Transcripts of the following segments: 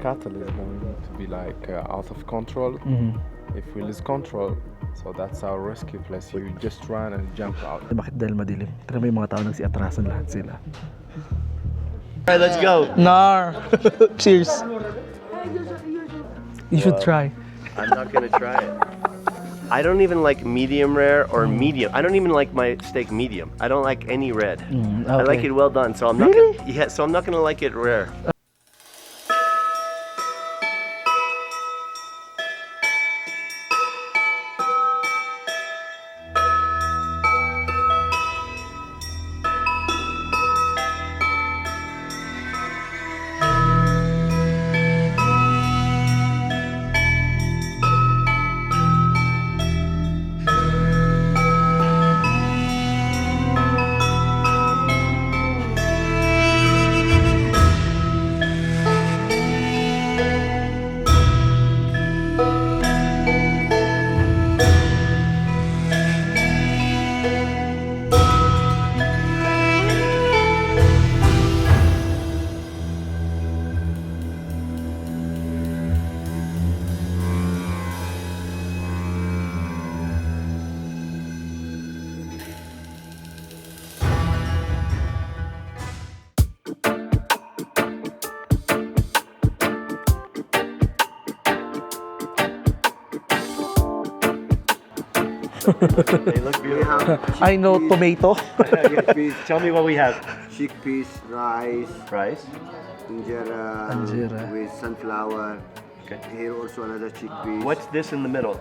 cattle is going to be like out of control. If we lose control, so that's our rescue place. You just run and jump out. Bakit dahil madilim? Pero may mga tao nagsiatrasan lahat sila. Alright, let's go. Nar! Cheers! You should try. I'm not gonna try it. I don't even like medium rare or medium. I don't even like my steak medium. I don't like any red. I like it well done. So I'm not. Really? So I'm not gonna like it rare. They look beautiful. I know tomato. Tell me what we have. Chickpeas, Rice. injera with sunflower. Okay. Here also another chickpeas. What's this in the middle?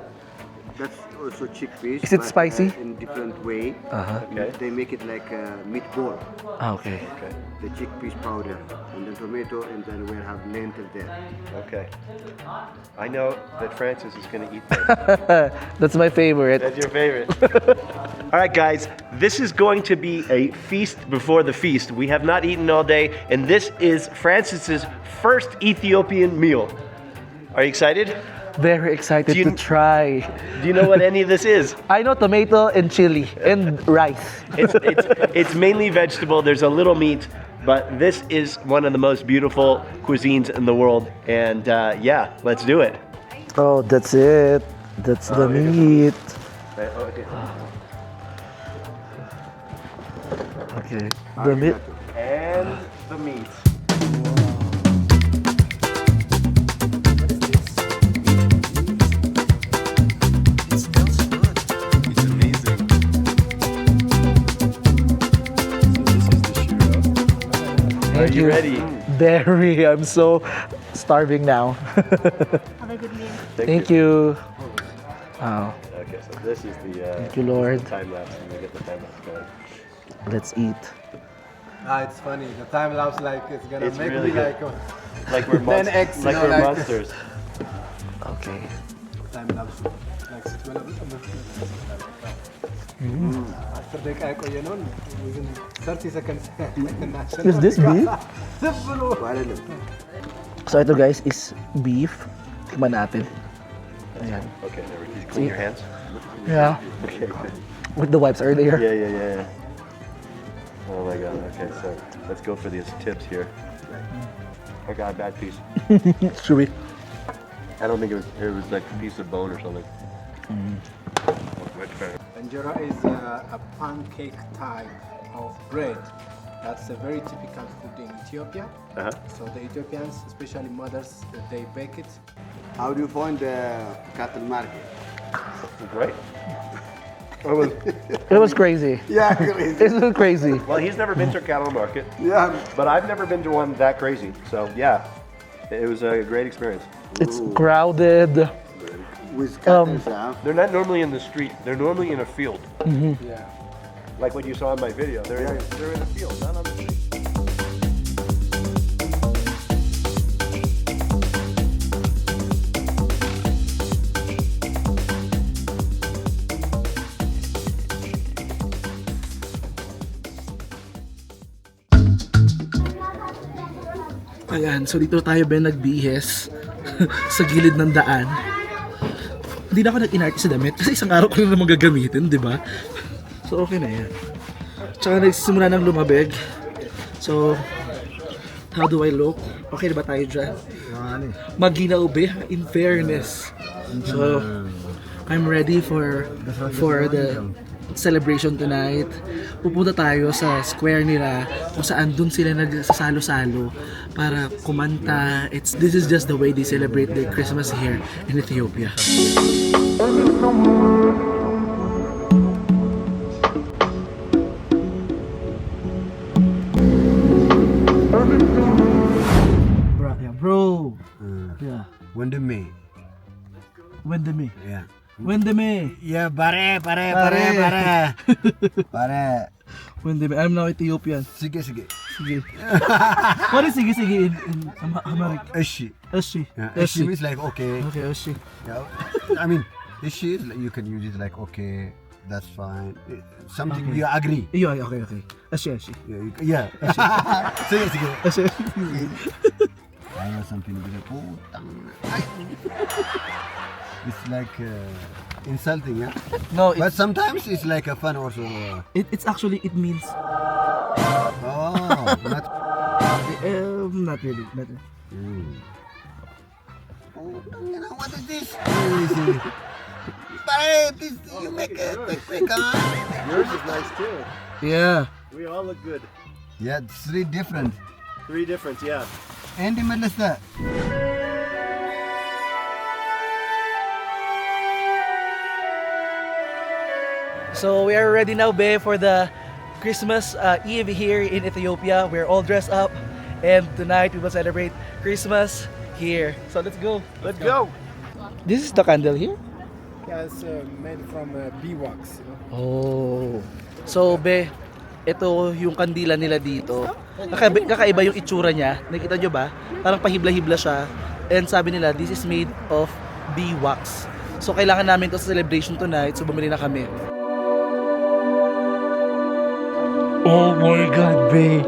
That's also chickpeas. Is it but, spicy? in different way. Okay. They make it like a meatball. Ah, okay. Okay. The chickpeas powder and then tomato, and then we'll have lentil there. Okay. I know that Francis is going to eat this. That's my favorite. That's your favorite. All right, guys. This is going to be a feast before the feast. We have not eaten all day, and this is Francis's first Ethiopian meal. Are you excited? Very excited Do you- to try. Do you know what any of this is? I know tomato and chili and rice. It's mainly vegetable. There's a little meat, but this is one of the most beautiful cuisines in the world. And yeah, let's do it. Oh, that's it. That's the meat. Okay. Okay. The meat. And the meat. It's amazing. Are you ready? Very. I'm so starving now. Have a good meal. Thank you. Wow. Okay, so this is the Thank you, Lord. time lapse. And we get the time lapse going. Let's eat. It's funny. The time lapse, like, it's gonna It's make really me good. like Like we're 10x, like you know, we're like- monsters. Okay. time lapse. Like, 12 after the kaya nun, within 30 seconds. Is this beef? Parallel. So ito guys is beef. Tikman natin. Ayan. Okay, there we go. Clean your hands. Yeah. Okay, good. With the wipes earlier. Yeah. Oh my god. Okay, so let's go for these tips here. I got a bad piece. Should we? I don't think it was like a piece of bone or something. Much better. Injera is a pancake type of bread. That's a very typical food in Ethiopia. So the Ethiopians, especially mothers, they bake it. How do you find the cattle market? Great. It was crazy. Yeah, crazy. It was crazy. Well, he's never been to a cattle market, Yeah. but I've never been to one that crazy. So yeah, it was a great experience. It's crowded. With cattle, huh? They're not normally in the street. They're normally in a field. Yeah. Like what you saw in my video. They're in a field, not on the street. Ayan, so dito tayo ba nagbihis sa gilid ng daan. Hindi na ako nag-inarte sa damit kasi isang araw ko na naman gagamitin, di ba? So okay na yan. Tsaka nagsisimula ng lumabig. So, how do I look? Okay na ba tayo dyan? maginaw be, in fairness. So, I'm ready for the celebration tonight. Pupunta tayo sa square nila kung saan dun sila nagsasalo-salo para kumanta. This is just the way they celebrate their Christmas here in Ethiopia. Bro. Yeah. Wendeme. Wendeme. Yeah. Wendeme. Yeah, pare. Wendeme. I'm now Ethiopian. Sige. Sige. What is sige in Amharic? Eshi. Eshi. Yeah, Eshi means like okay. Okay, Eshi. Yeah. I mean, Eshi is like, you can use it like okay, that's fine. Something Okay. you agree. Yeah, okay. Eshi. Yeah. Sige. Eshi. I know something like putang. It's like insulting, yeah. No, But sometimes it's like a fun also. it's actually, it means Oh, not. not really. What is this? Pare, this you make it quick, huh? Yours is nice too. Yeah. We all look good. Yeah, it's three different. 3 different, yeah. And the Melissa. So we are ready now, Be, for the Christmas Eve here in Ethiopia. We're all dressed up, and tonight we will celebrate Christmas here. So let's go. Let's go. This is the candle here. Yeah, it's made from beeswax. Oh. So, Be, ito yung kandila nila dito. Kakaiba yung itsura niya. Nakita nyo ba? Parang pahibla-hibla siya. And sabi nila, this is made of beeswax. So, kailangan namin to sa celebration tonight. So, bumili na kami. Oh my God, Be.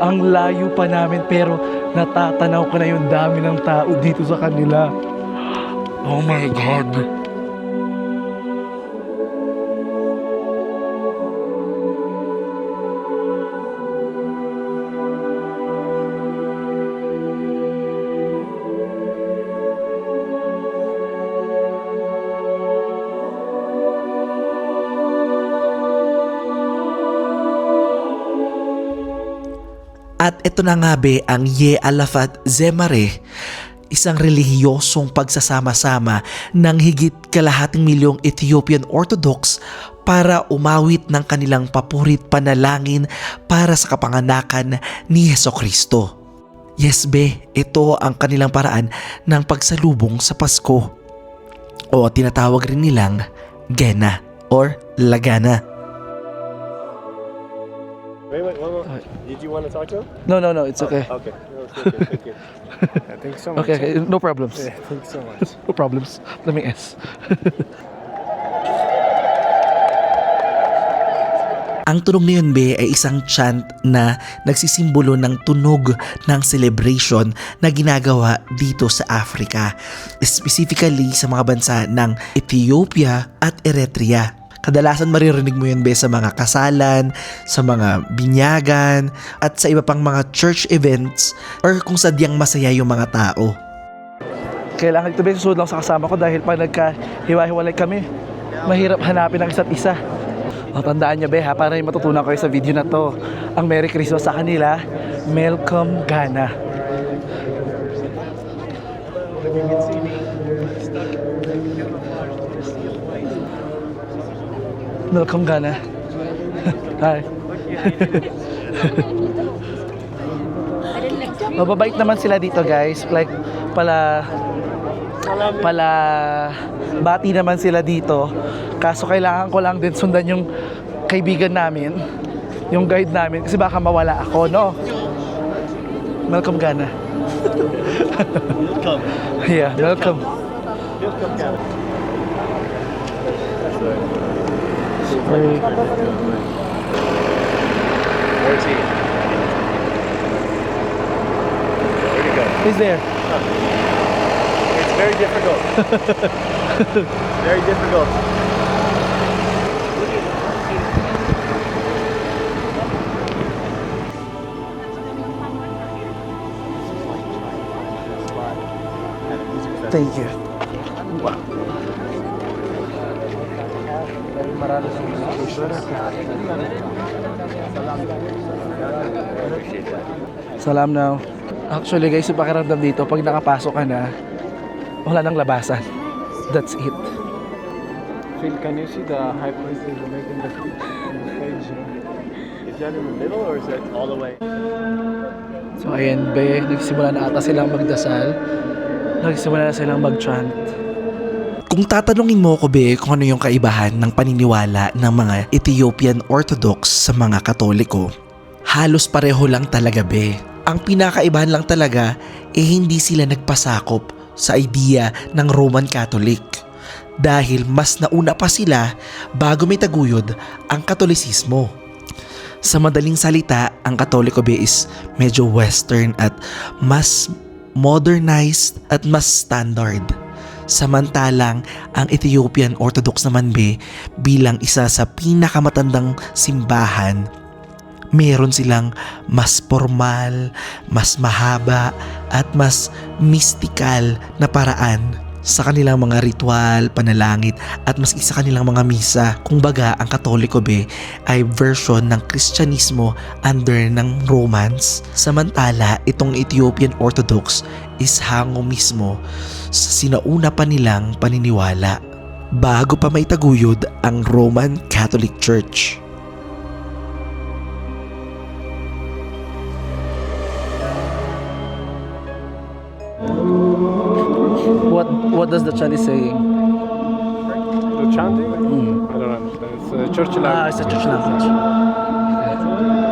Ang layo pa namin pero natatanaw ko na yung dami ng tao dito sa kanila. Oh my God. At ito na nga be ang Ye Alafat Zemare, isang relihiyosong pagsasama-sama ng higit kalahating milyong Ethiopian Orthodox para umawit ng kanilang papurit panalangin para sa kapanganakan ni Hesukristo. Yes be, ito ang kanilang paraan ng pagsalubong sa Pasko o tinatawag rin nilang Gena or Lagana. Wait. Did you want to talk to him? No, it's okay. Okay. Thank you. Yeah, thanks so much. Okay, no problems. Yeah, thanks so much. No problems. Let me guess. Ang tunog na yun, be, ay isang chant na nagsisimbolo ng tunog ng celebration na ginagawa dito sa Africa, specifically sa mga bansa ng Ethiopia at Eritrea. Kadalasan maririnig mo yun, be, sa mga kasalan, sa mga binyagan, at sa iba pang mga church events or kung sadyang masaya yung mga tao. Kailangan ito, be, susunod lang sa kasama ko dahil pag nagkahiwa-hiwalay kami, mahirap hanapin ang isa't isa. O, tandaan nyo, be, ha, para yung matutunan kayo sa video na to. Ang Merry Christmas sa kanila, Welcome Ghana. Welcome Ghana. Hi. Mababait naman sila dito, guys. Like, pala bati naman sila dito. Kaso kailangan ko lang din sundan yung kaibigan namin, yung guide namin, kasi baka mawala ako, no? Welcome Ghana. Welcome. Yeah, welcome. Welcome, Ghana. Sorry. Where's he? Where'd he go? He's there. It's very difficult. Very difficult. Thank you. Salam now. Actually guys, yung pakiramdam dito, pag nakapasok ka na, wala nang labasan. That's it. Phil, can you see the high priest is making the speech on the stage? Is that in the middle or is that all the way? So ayan be, nagsimula na ata silang magdasal. Nagsimula na silang mag-chant. Kung tatanungin mo ko be kung ano yung kaibahan ng paniniwala ng mga Ethiopian Orthodox sa mga Katoliko, halos pareho lang talaga be. Ang pinakaibahan lang talaga hindi sila nagpasakop sa idea ng Roman Catholic. Dahil mas nauna pa sila bago may taguyod ang Katolisismo. Sa madaling salita, ang Katoliko be is medyo western at mas modernized at mas standard. Samantalang ang Ethiopian Orthodox naman be bilang isa sa pinakamatandang simbahan, meron silang mas formal, mas mahaba at mas mystical na paraan sa kanilang mga ritual, panalangit at maski sa kanilang mga misa. Kumbaga, ang Katoliko be ay version ng Kristyanismo under ng Romans. Samantala, itong Ethiopian Orthodox is hango mismo sa sinauna pa nilang paniniwala bago pa may taguyod ang Roman Catholic Church. What does the chant is saying? The chanting? I don't understand. It's a church language. It's a church language.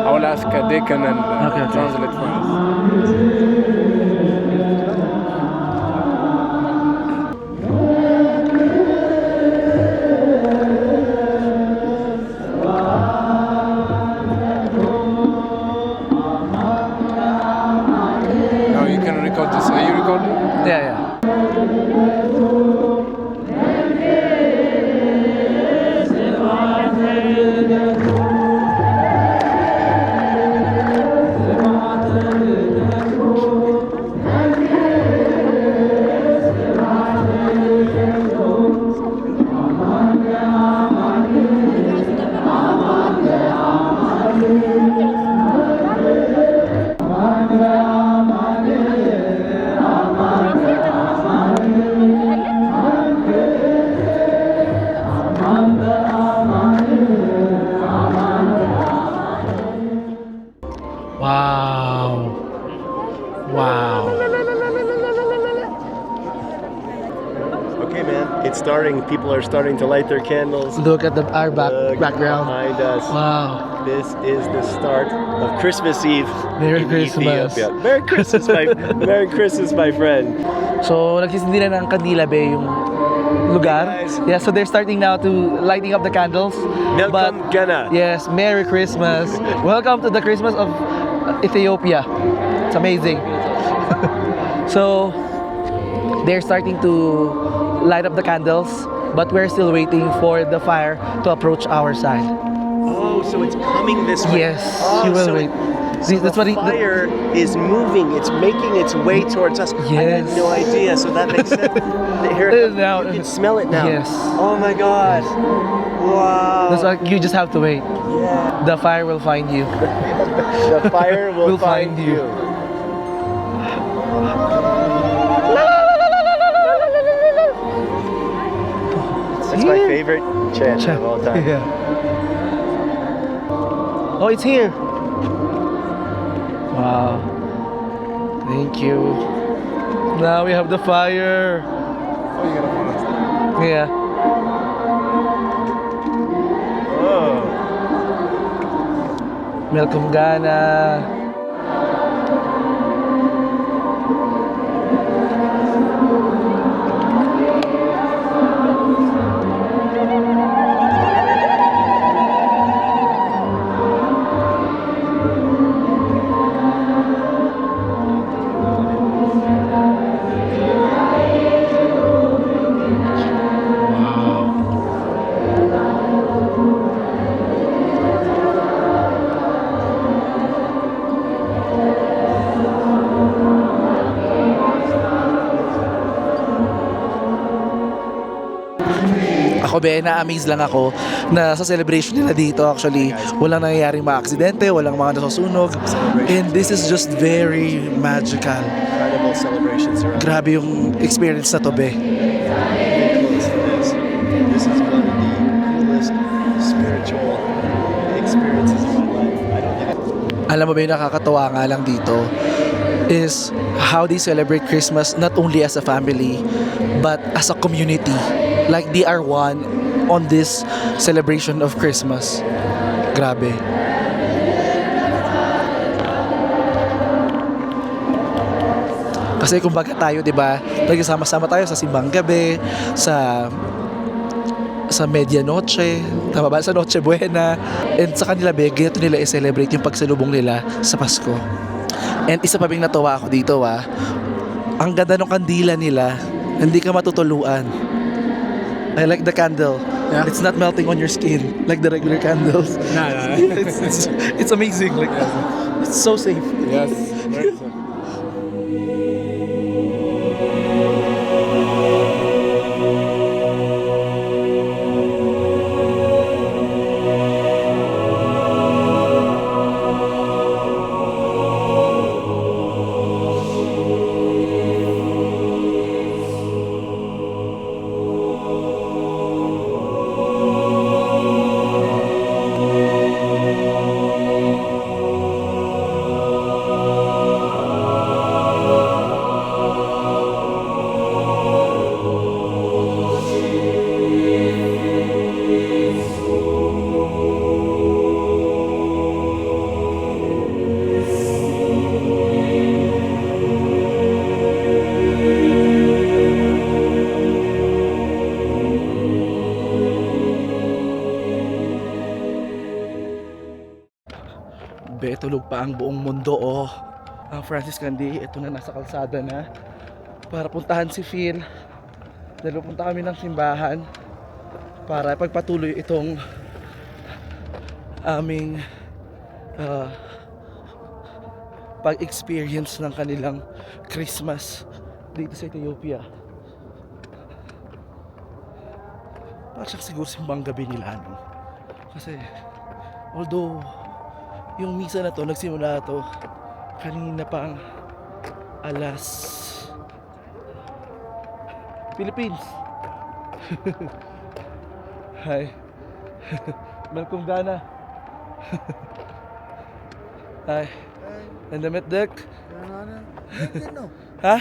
I will ask a deacon and Okay. translate for us. Now you can record this. Are you recording? Yeah. Wow. Okay, man, it's starting. People are starting to light their candles. Look at our Look background. behind us. Wow. This is the start of Christmas Eve Merry in Christmas. Ethiopia. Merry Christmas, Merry Christmas, my friend. So, nagsisindi na ng kandila be yung lugar. Hey, guys. Yeah, so they're starting now to lighting up the candles. Welcome, Ghana. Yes, Merry Christmas. Welcome to the Christmas of Ethiopia. It's amazing. So, they're starting to light up the candles, but we're still waiting for the fire to approach our side. Oh, so it's coming this way. Yes, oh, you will so wait. So That's the what fire is moving. It's making its way towards us. I had Yes. no idea. So that makes sense. Here it comes. Now- You can smell it now. Yes. Oh my God. Wow. That's why you just have to wait. Yeah. The fire will find you. The fire will Will find you. That's my favorite chant of all time. Yeah. Oh, it's here. Wow. Thank you. Now we have the fire. Oh, you gotta follow us. Yeah. Oh. Welcome, Ghana. Ako be, na-amaze lang ako na sa celebration nila dito actually walang nangyayaring mga aksidente, walang mga nasusunog. And this is just very magical. Incredible celebrations around. Grabe yung experience na to be. This is one of the coolest spiritual experiences of my life. I don't think Alam mo ba yung nakakatawa nga lang dito is how they celebrate Christmas not only as a family but as a community. Like they are one on this celebration of Christmas. Grabe. Kasi kumbaga tayo, 'di ba? Nagsama-sama tayo sa simbang gabi, sa medianoche, tama ba? Sa Noche Buena. And sa kanila, be, ganito nila i-celebrate yung pagsalubong nila sa Pasko. And isa pa bing natawa ako dito, ang ganda ng kandila nila, hindi ka matutuluan. I like the candle. Yeah. It's not melting on your skin like the regular candles. No. It's amazing. Like, it's so safe. Yes. Very simple. Be, tulog pa ang buong mundo, oh. Ang Francis Candy, ito na, nasa kalsada na. Para puntahan si Phil. Dahil pupunta kami ng simbahan para pagpatuloy itong aming pag-experience ng kanilang Christmas dito sa Ethiopia. Parang siya siguro simbang gabi nila, no? Kasi although yung misa na to, nagsimula to kanina pang alas Philippines. Hi. Welcome Ghana. Hi. And the met deck. Ha?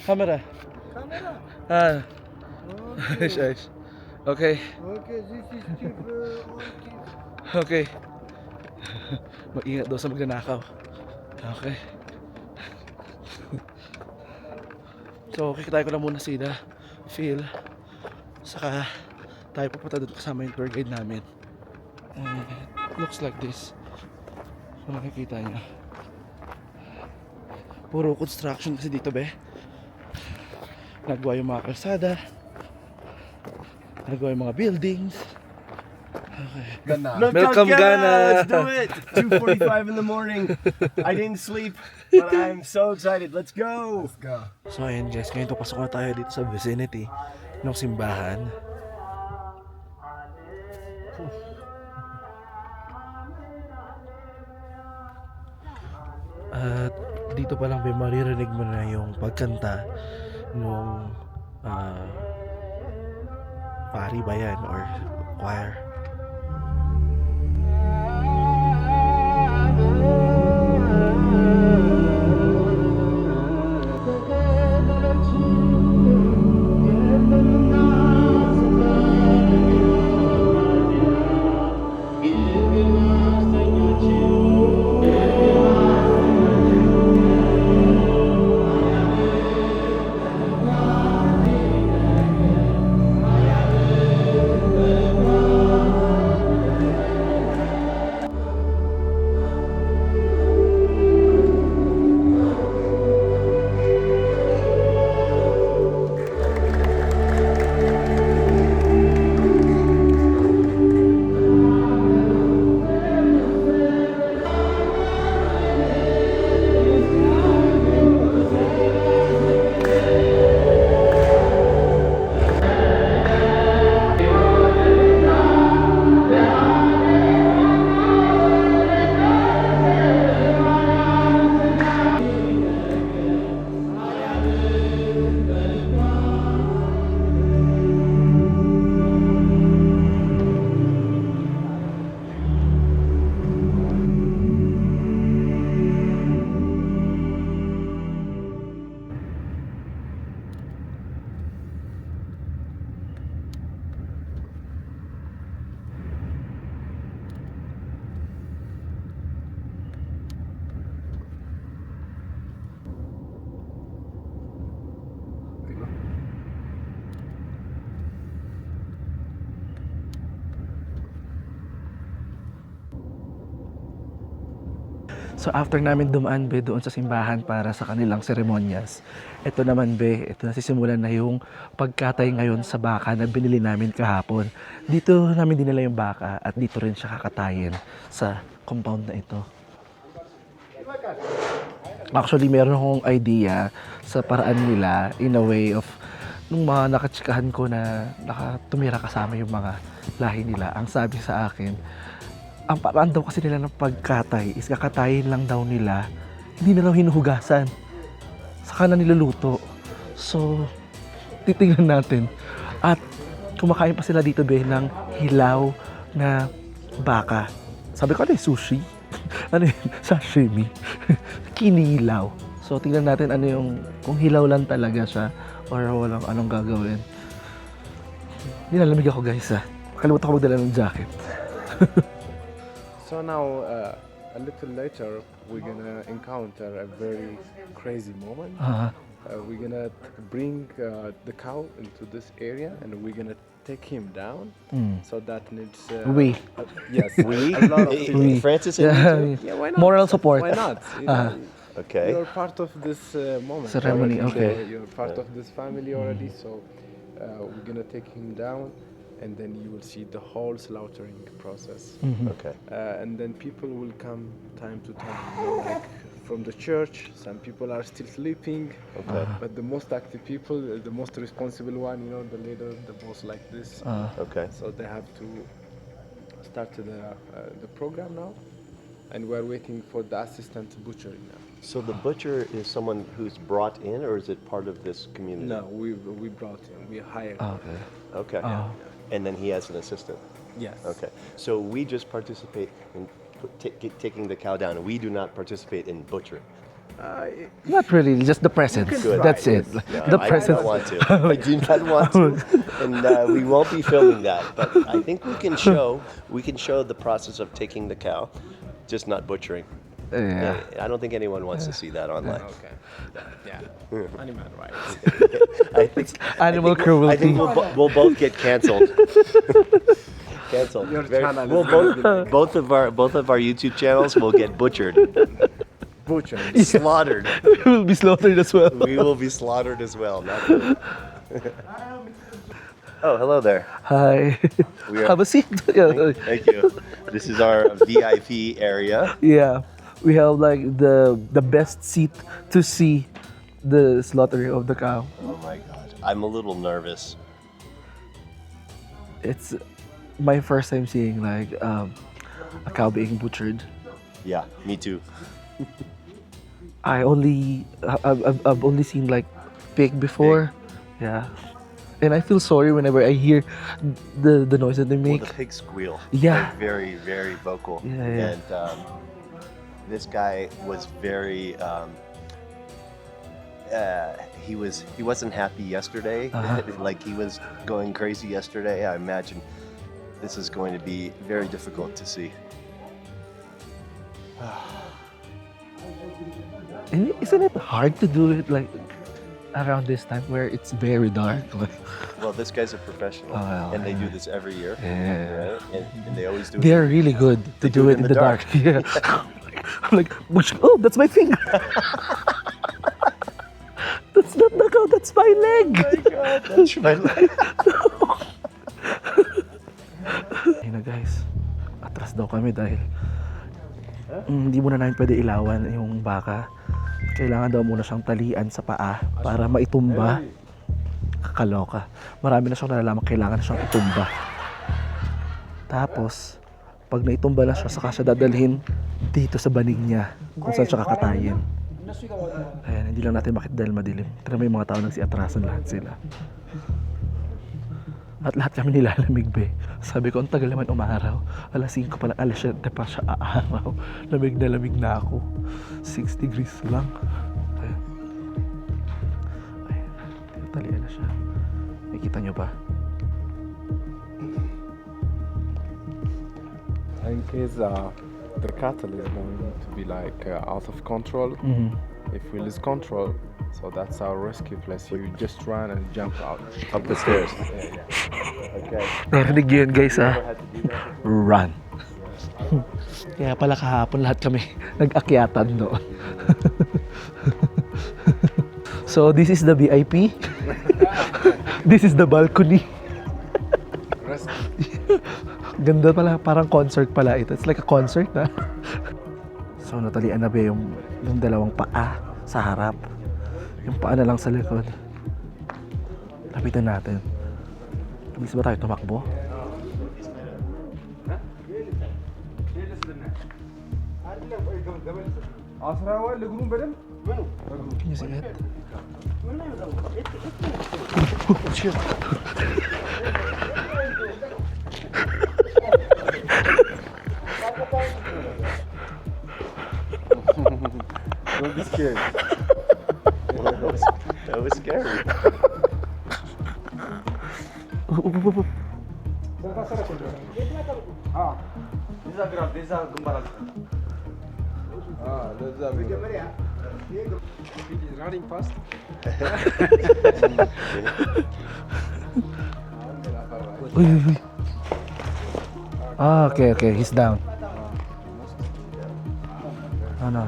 Camera. Ah. Okay. Okay. Okay, this is cheap. Okay. Mag-ingat daw sa magnanakaw. Okay. So, kikitahin ko lang muna sila, Phil. Saka tayo pupunta doon kasama yung tour guide namin. And it looks like this. Kung makikita nyo. Puro construction kasi dito, be. Nagawa yung mga kalsada. Nagawa yung mga buildings. Okay. Welcome, Ghana. Let's do it. 2:45 in the morning. I didn't sleep, but I'm so excited. Let's go. Let's go. So ayun guys, ngayon pasok na tayo dito sa vicinity ng simbahan. At dito pa lang may maririnig mo na yung pagkanta nung pari ba yan or choir. So after namin dumaan be doon sa simbahan para sa kanilang seremonyas, ito naman be, ito nasisimulan na yung pagkatay ngayon sa baka na binili namin kahapon. Dito namin dinala yung baka at dito rin siya kakatayin sa compound na ito. Actually, meron akong idea sa paraan nila in a way of nung mga nakatsikahan ko na nakatumira kasama yung mga lahi nila. Ang sabi sa akin, ang paraan daw kasi nila ng pagkatay is kakatayin lang daw nila, hindi na daw hinuhugasan. Saka na niluluto. So, titingnan natin. At kumakain pa sila dito be ng hilaw na baka. Sabi ko, ano yung sushi? Ano yun? Sashimi. Kinilaw. So, tingnan natin ano yung, kung hilaw lang talaga siya or walang anong gagawin. Nilalamig ako guys ha. Kalimutan ko magdala ng jacket. So now, a little later, we're gonna encounter a very crazy moment. We're gonna bring the cow into this area, and we're gonna take him down. So that needs. Yes, We? a lot of people. Francis and you too? Yeah, why not? Moral support. Why not? You know, Okay. You're part of this moment. Ceremony, already. okay. You're part of this family already, so we're gonna take him down, and then you will see the whole slaughtering process. Okay. And then people will come time to time, you know, like from the church. Some people are still sleeping, but the most active people, the most responsible one, you know, the leader, the boss like this. Okay. So they have to start the program now, and we're waiting for the assistant butcher now. So the butcher is someone who's brought in, or is it part of this community? No, we brought him. We hired him. Okay. And then he has an assistant. Yes. Okay. So we just participate in taking the cow down. We do not participate in butchering. Not really, just the presence. Good. That's it. No, The I do presence. not want to. I do not want to, and we won't be filming that. But I think we can show the process of taking the cow, just not butchering. Yeah. I don't think anyone wants to see that online. Okay. Yeah. Animal rights. I think Animal I think cruelty. we'll both get canceled. Canceled. Your channel is We'll gonna be both of our YouTube channels will get butchered, butcher. slaughtered. Will be slaughtered as well. We will be slaughtered as well. Not good. Oh, hello there. Hi. We are- Have a seat. Yeah. Thank you. This is our VIP area. Yeah. We have like the best seat to see the slaughtering of the cow. Oh my God, I'm a little nervous. It's my first time seeing like a cow being butchered. Yeah, me too. I've only seen like pig before. Yeah. And I feel sorry whenever I hear the noise that they Well, make. the pig squeal. Yeah. They're very, very vocal. Yeah, yeah. And this guy was very. He wasn't happy yesterday. Like he was going crazy yesterday. I imagine this is going to be very difficult to see. And isn't it hard to do it like around this time where it's very dark? Like, Well, this guy's a professional, Oh, well, and they do yeah. this every year. Yeah. Right? And they always do. they're really good to do it in the dark. Yeah. I'm like, oh, that's my finger. That's not the cow, that's my leg. God, that's my leg. Ayun na guys, atras daw kami dahil hindi muna namin pwede ilawan yung baka. Kailangan daw muna siyang talian sa paa para maitumba. Kakaloka. Marami na siyang nalalaman kailangan na siyang itumba. Tapos, pag naitumba na siya, saka siya dadalhin dito sa banig niya kung saan siya kakatayin. Ayan, hindi lang natin makita dahil madilim. Pero may mga tao nagsiatrasan lahat sila. At lahat kami nilalamig be. Sabi ko, ang tagal naman umaraw. Alas 5 pa lang, alas 7 pa siya aaraw. Lamig na ako. 6 degrees lang. Ayan. Ayan, tinatalian na siya. Nakikita nyo ba? In case the cattle is going to be like out of control, if we lose control, so that's our rescue place. You just run and jump out. Up the stairs. Yeah. Okay. Narinig yun guys ha. Run. Kaya pala kahapon lahat kami nag-akyatan doon. So this is the VIP. This is the balcony. Ganda pala, parang concert pala ito. It's like a concert, ha? So natalian na ba yung dalawang paa sa harap. Yung paa na lang sa likod. Lapitan natin. Bilis ba tayo tumakbo? Can you see it? Oh, shit. Don't be scared. That was scary. Running fast. Uy, uy, uy. Ah, okay, okay. He's down. Ano.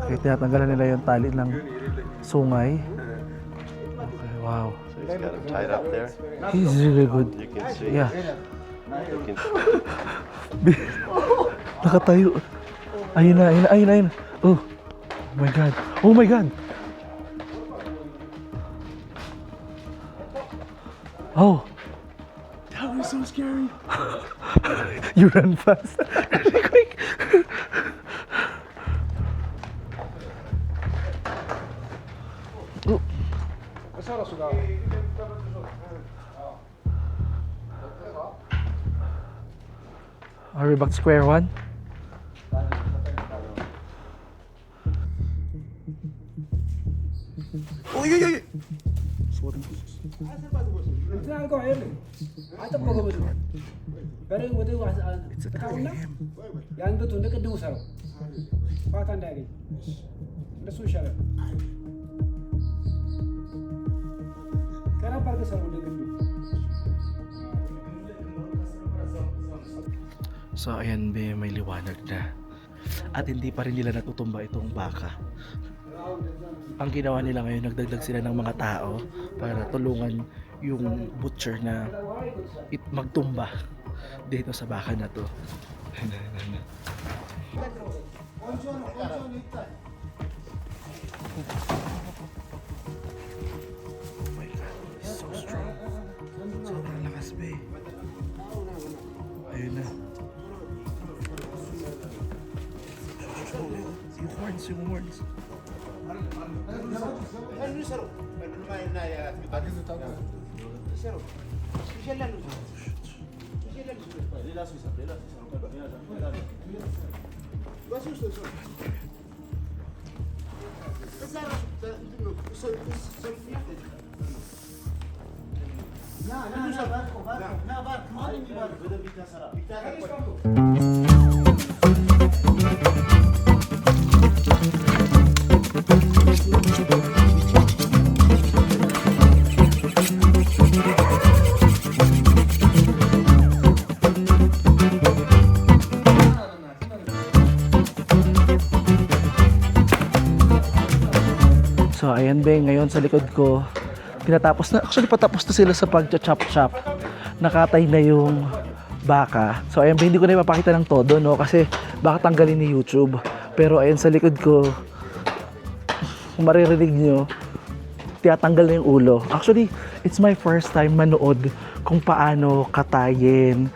Okay, tinatanggalan nila yung tali ng sungay. Okay, wow. So he's got him tied up there. He's really good. You can see. Yeah. You can Nakatayo. Ayun na. Oh my God. Oh my God. Oh. That was so scary. You run fast. Really quick. Oh. Are we back to square one? So ayan be, may liwanag na. At hindi pa rin nila natutumba itong baka. Ang ginawa nila ngayon, nagdagdag sila ng mga tao para tulungan yung butcher na magtumba dito sa baka na to. Oh my God, he's so strong. Sobrang lakas be. Ayun na. Yung horns. So ayan be, ngayon sa likod ko tinatapos na, actually patapos na sila sa pag-chop-chop. Nakatay na yung baka. So ayan be, hindi ko na ipapakita ng todo, no, kasi baka tanggalin ni YouTube. Pero ayan sa likod ko, kung maririnig nyo, tinatanggal na yung ulo. Actually, it's my first time manood kung paano katayin,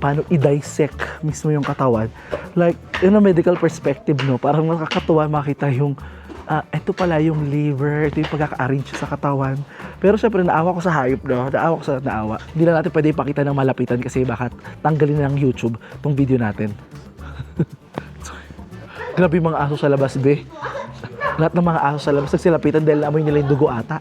paano i-dissect mismo yung katawan. Like, in a medical perspective, no, parang nakakatuwa makita yung ito pala yung liver, ito yung pagkaka-arrange sa katawan. Pero syempre, naawa ko sa hayop, no? Naawa. Hindi na natin pwede ipakita ng malapitan kasi baka tanggalin na ng YouTube tong video natin. Grabe yung mga aso sa labas, be. Lahat ng mga aso sa labas nagsilapitan dahil amoy nila yung dugo ata.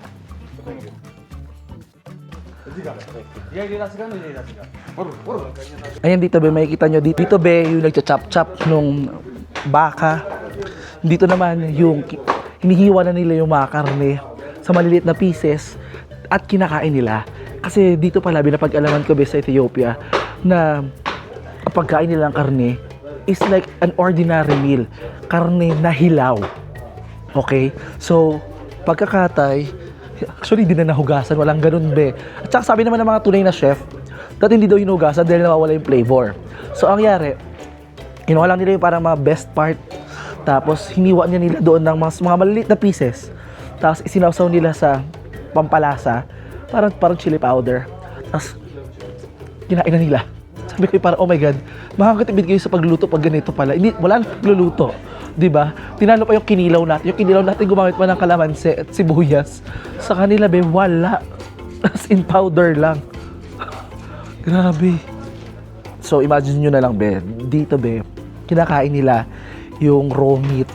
Ayan dito, be, makikita nyo dito, be, yung nagcha-chop-chop nung baka. Dito naman yung hinihiwa na nila yung mga karne sa maliliit na pieces at kinakain nila. Kasi dito pala, binapag-alaman ko, be, sa Ethiopia, na ang pagkain nilang karne is like an ordinary meal. Karne na hilaw. Okay? So, pagkakatay, actually, hindi na nahugasan. Walang ganun, be. At saka sabi naman ng mga tunay na chef, that hindi daw hinugasan dahil nawawala yung flavor. So, ang nangyari, kinuha lang nila yung parang mga best part. Tapos, hiniwa niya nila doon ng mga maliliit na pieces. Tapos, isinawsaw nila sa pampalasa. Parang chili powder. Tapos, kinain na nila. Sabi ko parang, oh my God, makakatipid kayo sa pagluto pag ganito pala. Hindi, wala nang pagluluto. Diba? Tinalo pa yung kinilaw natin. Yung kinilaw natin gumamit pa ng kalamansi at sibuyas. Sa kanila, be, wala. As in powder lang. Grabe. So, imagine nyo na lang, be. Dito, be, kinakain nila yung raw meat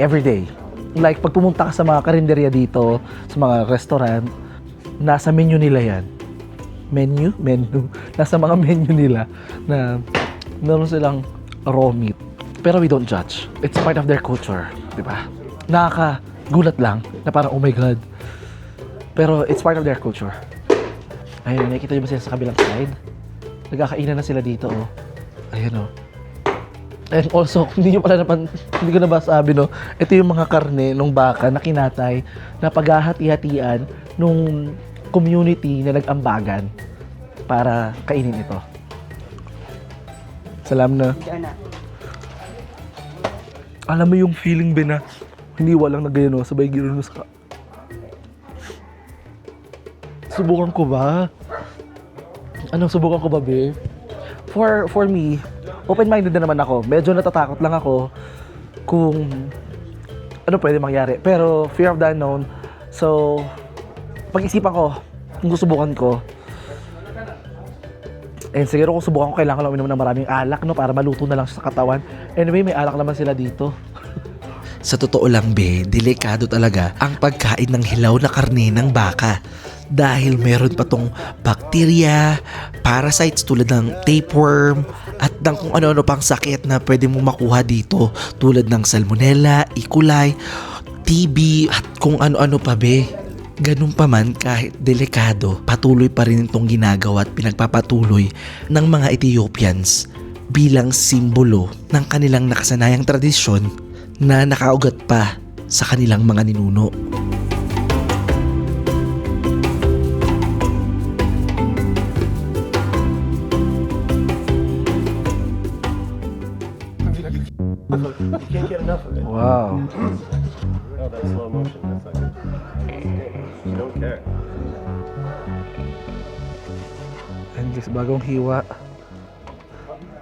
everyday. Like, pag pumunta ka sa mga karinderya dito, sa mga restaurant, nasa menu nila yan. Menu? Nasa mga menu nila na meron silang raw meat. Pero we don't judge. It's part of their culture, di ba? Nakakagulat lang na parang, oh my God. Pero it's part of their culture. Ayun, nakikita nyo ba sila sa kabilang side? Nagkakainan na sila dito, oh. Ayun, oh. And also, hindi ko na ba sabi, no? Ito yung mga karne ng baka na kinatay na paghahati-hatian nung community na nag-ambagan para kainin ito. Salam na. Alam mo yung feeling, be, na hindi walang nagayon, no? Sabay gano'n sa... Subukan ko ba? Subukan ko ba, be? For me, open-minded na naman ako. Medyo natatakot lang ako kung ano pwede mangyari. Pero fear of the unknown. So, pag-isipan ko kung susubukan ko. And siguro kung subukan ko, kailangan lang uminom ng maraming alak, no? Para maluto na lang siya sa katawan. Anyway, may alak naman sila dito. Sa totoo lang, be, delikado talaga ang pagkain ng hilaw na karne ng baka. Dahil meron pa tong bakterya, parasites tulad ng tapeworm, at ng kung ano-ano pang sakit na pwede mong makuha dito. Tulad ng salmonella, E. coli, TB, at kung ano-ano pa, be. Ganun pa man, kahit delikado, patuloy pa rin itong ginagawa at pinagpapatuloy ng mga Ethiopians bilang simbolo ng kanilang nakasanayang tradisyon na nakaugat pa sa kanilang mga ninuno. You can't get enough of it. Wow. Oh, that's slow motion. That's not good. You don't care. And guys, bagong hiwa.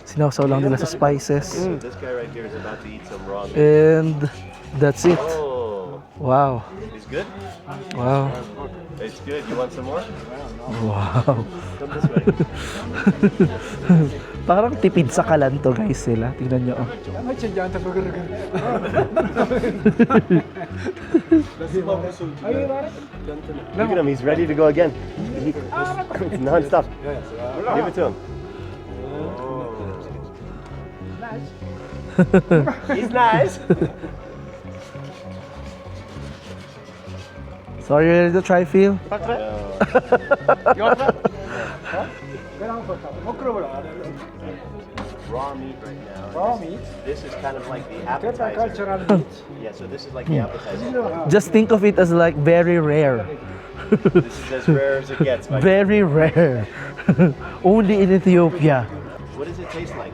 Sinawsaw lang nila sa spices. So this guy right here is about to eat some raw meat. And that's it. Oh, Wow. it's good? Wow. It's good. You want some more? Wow. Come this way. Parang tipid sa kalan to, guys, sila. Tingnan nyo. Oh. Look at him. He's ready to go again. Non-stop. Give it to him. He's nice. So are you ready to try, Phil? Raw meat right now. Raw meat. This is kind of like the appetizer. Cultural meat. Yeah, so this is like the appetizer. Just think of it as like very rare. This is as rare as it gets. My Very rare. Only in Ethiopia. What does it taste like?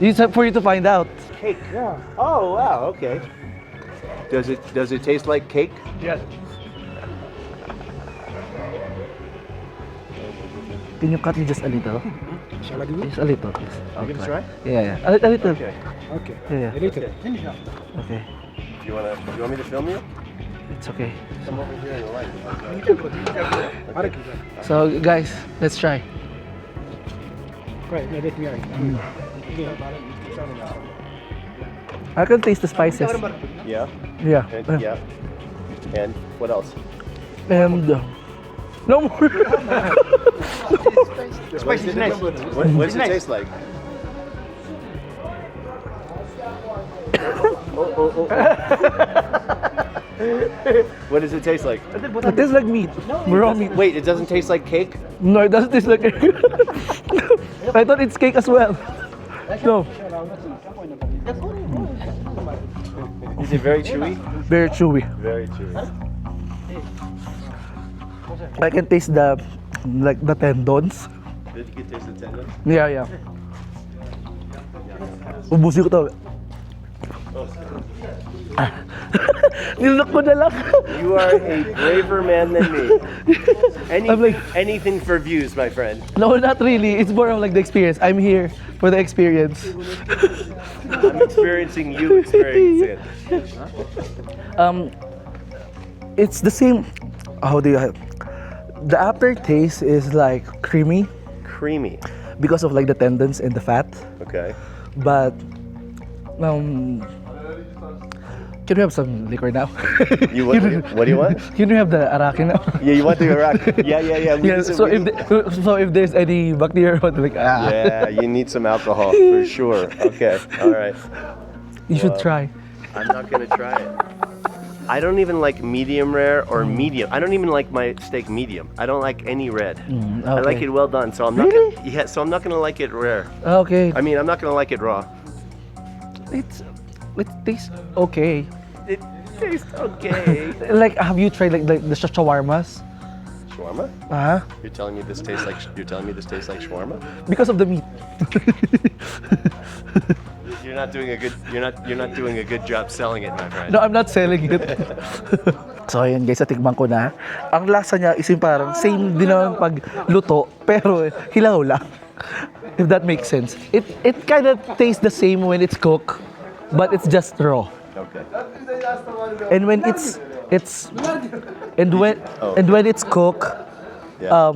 It's up for you to find out. Cake. Yeah. Oh wow. Okay. Does it taste like cake? Yes. Can you cut me just a little? Shall I do it? Just a little, please. You gonna try? Yeah. A little. Okay. Okay. Yeah. A little. Okay. You want me to film you? It's okay. Come over here in the light. So, guys, let's try. Right, let me I can taste the spices. Yeah. Yeah. And, yeah. And what else? And no more. What does it taste like? What does it taste like? It tastes like meat. Raw meat. Wait, it doesn't taste like cake? No, it doesn't taste like I thought it's cake as well. No, Is it very chewy? very chewy. Very chewy. I can taste the tendons. Did you taste the tendon? Yeah. Ubusin ko to. Nilok ko na lang. You are a braver man than me. I'm like- Anything for views, my friend. No, not really. It's more of like the experience. I'm here for the experience. I'm experiencing you experience it. It's the same. How do you? The aftertaste is like creamy Creamy. because of like the tendons and the fat. Okay. But can we have some liquor now? What do you want? Can we have the araki now? Yeah, you want the Iraq? Yeah. We Yeah. need some- So we if need- if there's any bacteria, like yeah, you need some alcohol for sure. Okay, all right. you should try. I'm not gonna try it. I don't even like medium rare or medium. I don't even like my steak medium. I don't like any red. I like okay. it well done. So I'm not. Really? Gonna, yeah. So I'm not gonna like it rare. Okay. I mean, I'm not gonna like it raw. It tastes okay. It tastes okay. Like, have you tried like the shawarmas? Shawarma? You're telling me this tastes like shawarma? Because of the meat. You're not doing a good job selling it, my friend. No, I'm not selling it. So ayun guys, tikman ko na. Ang lasa niya is yung parang same din naman pagluto, pero hilaw lang. If that makes sense. It kind of tastes the same when it's cooked, but it's just raw. Okay. And when it's when it's cooked, Yeah.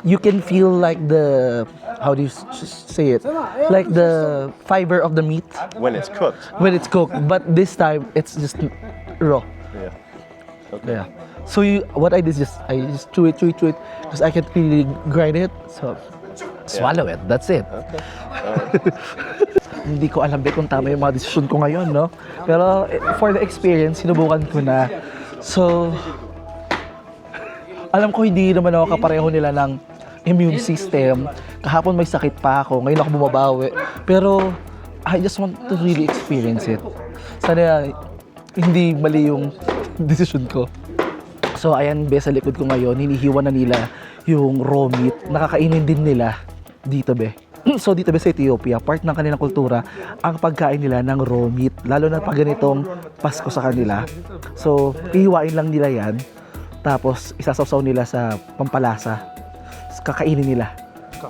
you can feel like the, how do you say it? Like the fiber of the meat When it's cooked. when it's cooked, but this time it's just raw. Yeah. Yeah. So what I did is I just chew it because I can't really grind it. So swallow it. That's it. Hindi ko alam kung tama yung mga desisyon ko ngayon, no? Pero for the experience, sinubukan ko na. So alam ko hindi naman ako kapareho nila ng immune system. Kahapon may sakit pa ako, ngayon ako bumabawi. Pero I just want to really experience it. Sana hindi mali yung decision ko. So ayan, be, sa likod ko ngayon, hinihiwa na nila yung raw meat. Nakakainin din nila dito, be. So dito, be, sa Ethiopia, part ng kanilang kultura ang pagkain nila ng raw meat. Lalo na pag ganitong Pasko sa kanila. So hihiwain lang nila yan. Tapos isasawsaw nila sa pampalasa. Kakainin nila.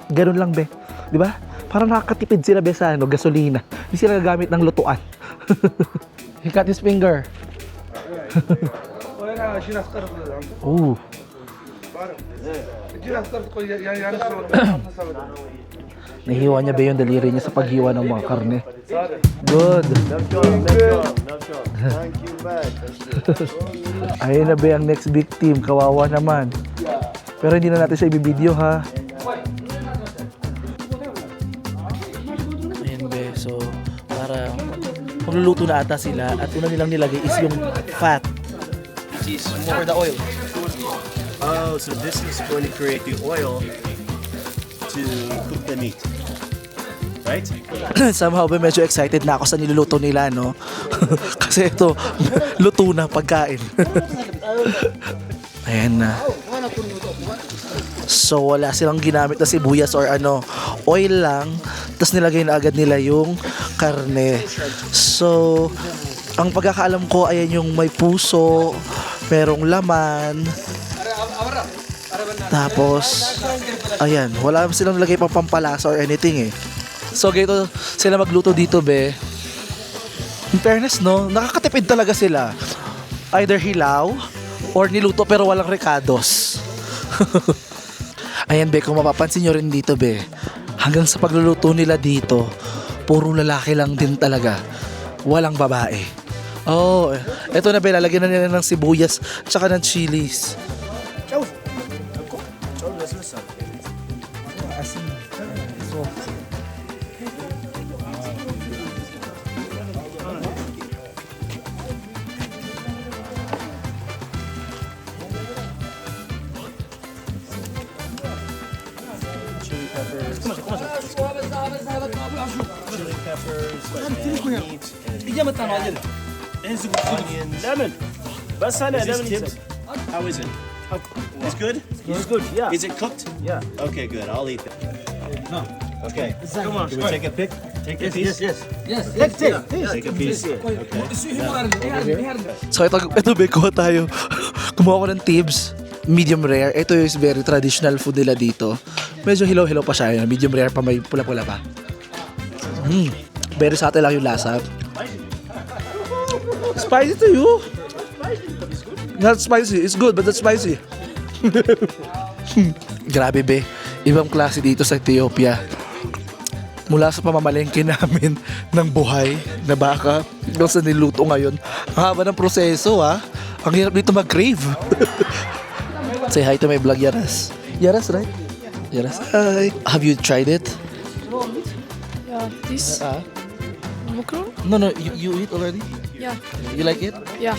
Ganun lang, be. Di ba? Parang nakakatipid sila, be, sa gasolina. Hindi sila gagamit ng lutuan. He cut his finger. Ooh. Nahiwa niya, be, yung daliri niya sa paghiwa ng mga karne. Good. Thank you, man. Ayun na, be, ang next big team. Kawawa naman. Pero hindi na natin siya ibibideo, ha? Ayan, be. So, para magluluto na ata sila at una nilang nilagay is yung fat. For the oil. Oh, so this is going to create the oil to cook the meat. Right? Somehow, be, medyo excited na ako sa niluluto nila, no? Kasi ito, luto na pagkain. Ayan na. So, wala silang ginamit na sibuyas or ano, oil lang. Tapos nilagay na agad nila yung karne. So, ang pagkakaalam ko, ayan yung may puso, merong laman. Tapos, ayan, wala silang nilagay pang pampalasa or anything, eh. So, ganito sila magluto dito, be. In fairness, no, nakakatipid talaga sila. Either hilaw or niluto pero walang recados. Ayan, be, kung mapapansin nyo rin dito, be, hanggang sa pagluluto nila dito, puro lalaki lang din talaga. Walang babae. Oh, eto na, be, lalagyan na nila ng sibuyas tsaka ng chilies. Chili peppers. chili peppers, meat, onions. Lemon. Is this Tibbs? How is it? It's good? It's good, yeah. Is it cooked? Yeah. Okay, good. I'll eat that. No. Okay. Come on. Can we take a pic? Take a piece? Yes. Take a piece. Okay. So ito be, kuha tayo. Kumuha ko ng Tibbs. Medium rare. Ito is very traditional food nila dito. Medyo hilaw-hilaw pa siya. Medium rare pa, may pula-pula pa. Very subtle lang yung lasa. Spicy to you. Not spicy. It's good, but not spicy. Grabe be. Ibang klase dito sa Ethiopia. Mula sa pamamalengke namin ng buhay na baka hanggang sa niluto ngayon. Ang haba ng proseso ha. Ang hirap dito mag-crave. Say hi to my vlog, Yaras. Yaras, right? Yaras. Hi. Have you tried it? Yeah, this macron? No, you eat already? Yeah, You like it? yeah.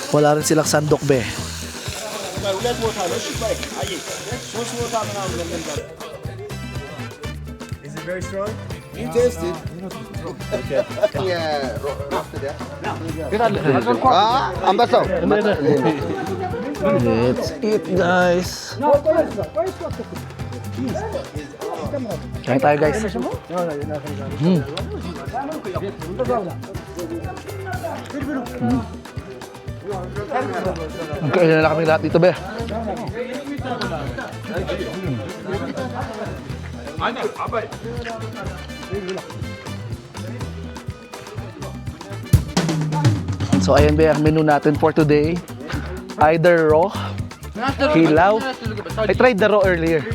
Wala rin silang sandok be. Is it very strong? You taste it. Yeah, roasted, yeah. Ambassador. Let's eat, guys. Kain tayo, guys. Magkain na lang kami lahat dito, be. So ayan be, ang menu natin for today. Either raw, hilaw. I tried the raw earlier.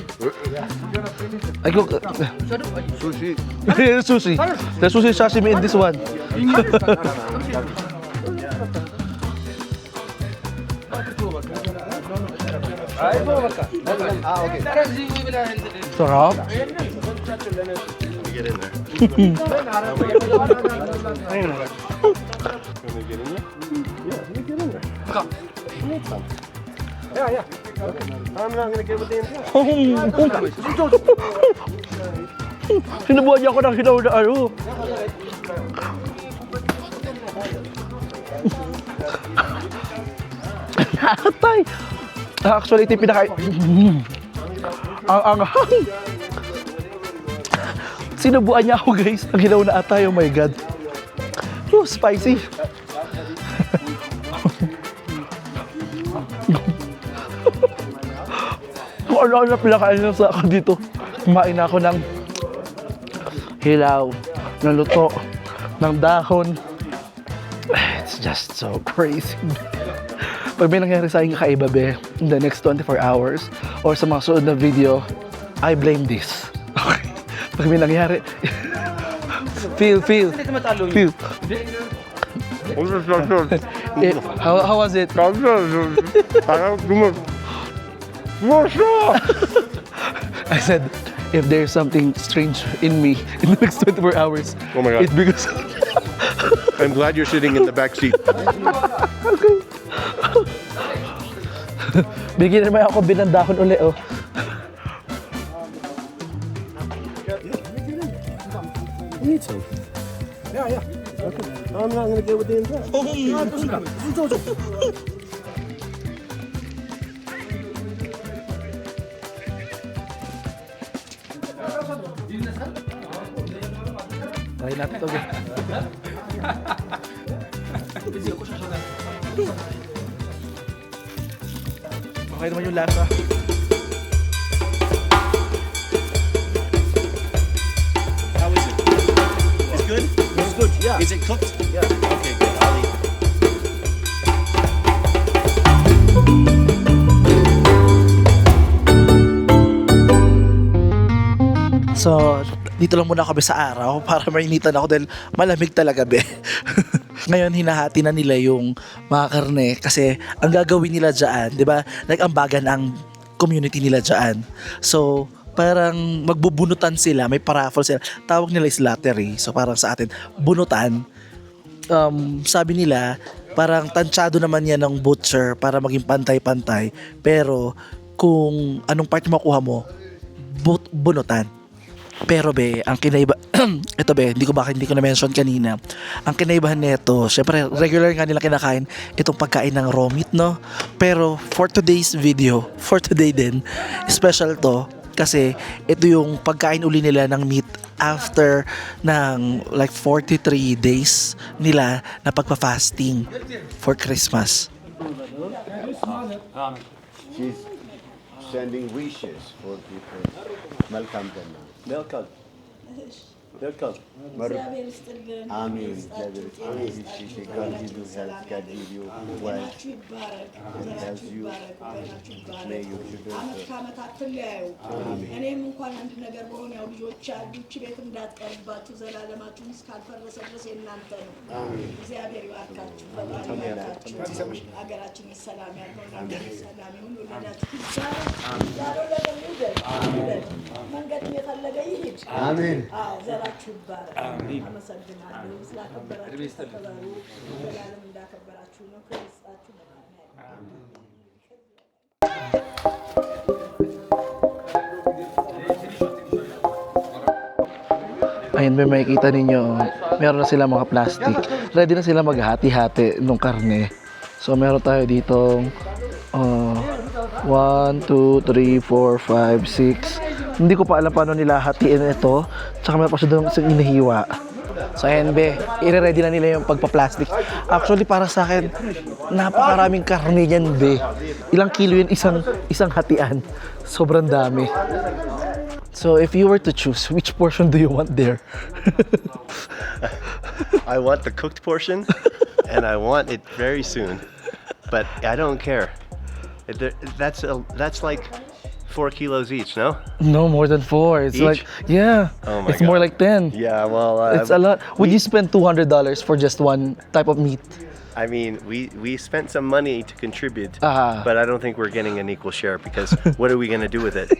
I cook sushi. Sushi. The sushi sashimi in this one. Sarap. Get in there. I'm not gonna get with the Sinubuhan niya ako ng hilaw na ano. Nakatay. Actually, ito yung pinaka... Ang anghang. Sinubuhan niya ako, guys. Ang hilaw na atay. Oh my God. Oh, spicy. Kung ano-ano na pinakain na sa ako dito. Kumain ako ng hilaw, ng luto, ng dahon. It's just so crazy. Pag may nangyari sa aking kakaiba, be, in the next 24 hours or sa mga suod na video, I blame this. Okay? Pag may nangyari, feel. How was it? I said, if there's something strange in me in the next 24 hours, Oh my God. it's because... I'm glad you're sitting in the back seat. Okay. Bigyan naman ako binandahon uli, oh. I'm not gonna get with the inside. Try natin ito, be. Okay naman yung lasa. How is it? It's good? It's good, yeah. Is it cooked? Yeah. Okay, good. I'll eat it. So, dito lang muna kami sa araw para mainitan ako dahil malamig talaga, be. Ngayon, hinahati na nila yung mga karne kasi ang gagawin nila dyan, di ba? Like, ang bagan ang community nila dyan. So, parang magbubunutan sila, may paraffle sila. Tawag nila is lottery. So, parang sa atin, bunutan. Sabi nila, parang tansyado naman yan ng butcher para maging pantay-pantay. Pero, kung anong part makuha mo, bunutan. Pero be, ang kinaiba ito be, hindi ko na-mention kanina. Ang kinaibahan nito, syempre regular nga nila kinakain itong pagkain ng raw meat, no? Pero for today's video, for today din, special to kasi ito yung pagkain uli nila ng meat after ng like 43 days nila na pagpa-fasting for Christmas. She's sending wishes for people. Welcome them. Welcome. Welcome. Amin. God give you health. God give you wealth. Help you. May you አመት ከአመት አትለያዩ። እኔም እንኳን አንድ ነገር በሆነ ያው ልጆች አሉ እቺ ቤት እንዳትቀርባችሁ ዘላለማችሁን እስካልፈረሰ ድረስ የእናንተ ነው። እግዚአብሔር ይባርካችሁ። በጣም ይባርካችሁ። ሀገራችን ሰላም ያለው ነገር ሰላም ይሁን። ወለዳችሁ መንገድ የፈለገ ይሄድ። አሜን። አዎ ዘራችሁ ይባረክ። አመሰግናለሁ ስላከበራችሁ ተከበሩ። ዘላለም እንዳከበራችሁ ነው ክርስታችሁ Ayun, may makikita ninyo, meron na sila mga plastic. Ready na sila maghati-hati ng karne. So, meron tayo ditong 1, 2, 3, 4, 5, 6. Hindi ko pa alam paano nila hatiin ito. Tsaka meron pa siya doon isang inihiwa. So, ayan, be, i-ready na nila yung pagpa-plastic. Actually, para sa akin, napakaraming karne yan, be. Ilang kilo yun, isang hatian. Sobrang dami. So, if you were to choose, which portion do you want there? I want the cooked portion, and I want it very soon. But I don't care. That's like 4 kilos each, no? No, more than 4. It's Each? like, yeah. Oh my it's more God. like 10. Yeah, well, It's a lot. Would you spend $200 for just one type of meat? I mean, we spent some money to contribute, Ah. but I don't think we're getting an equal share because what are we gonna do with it?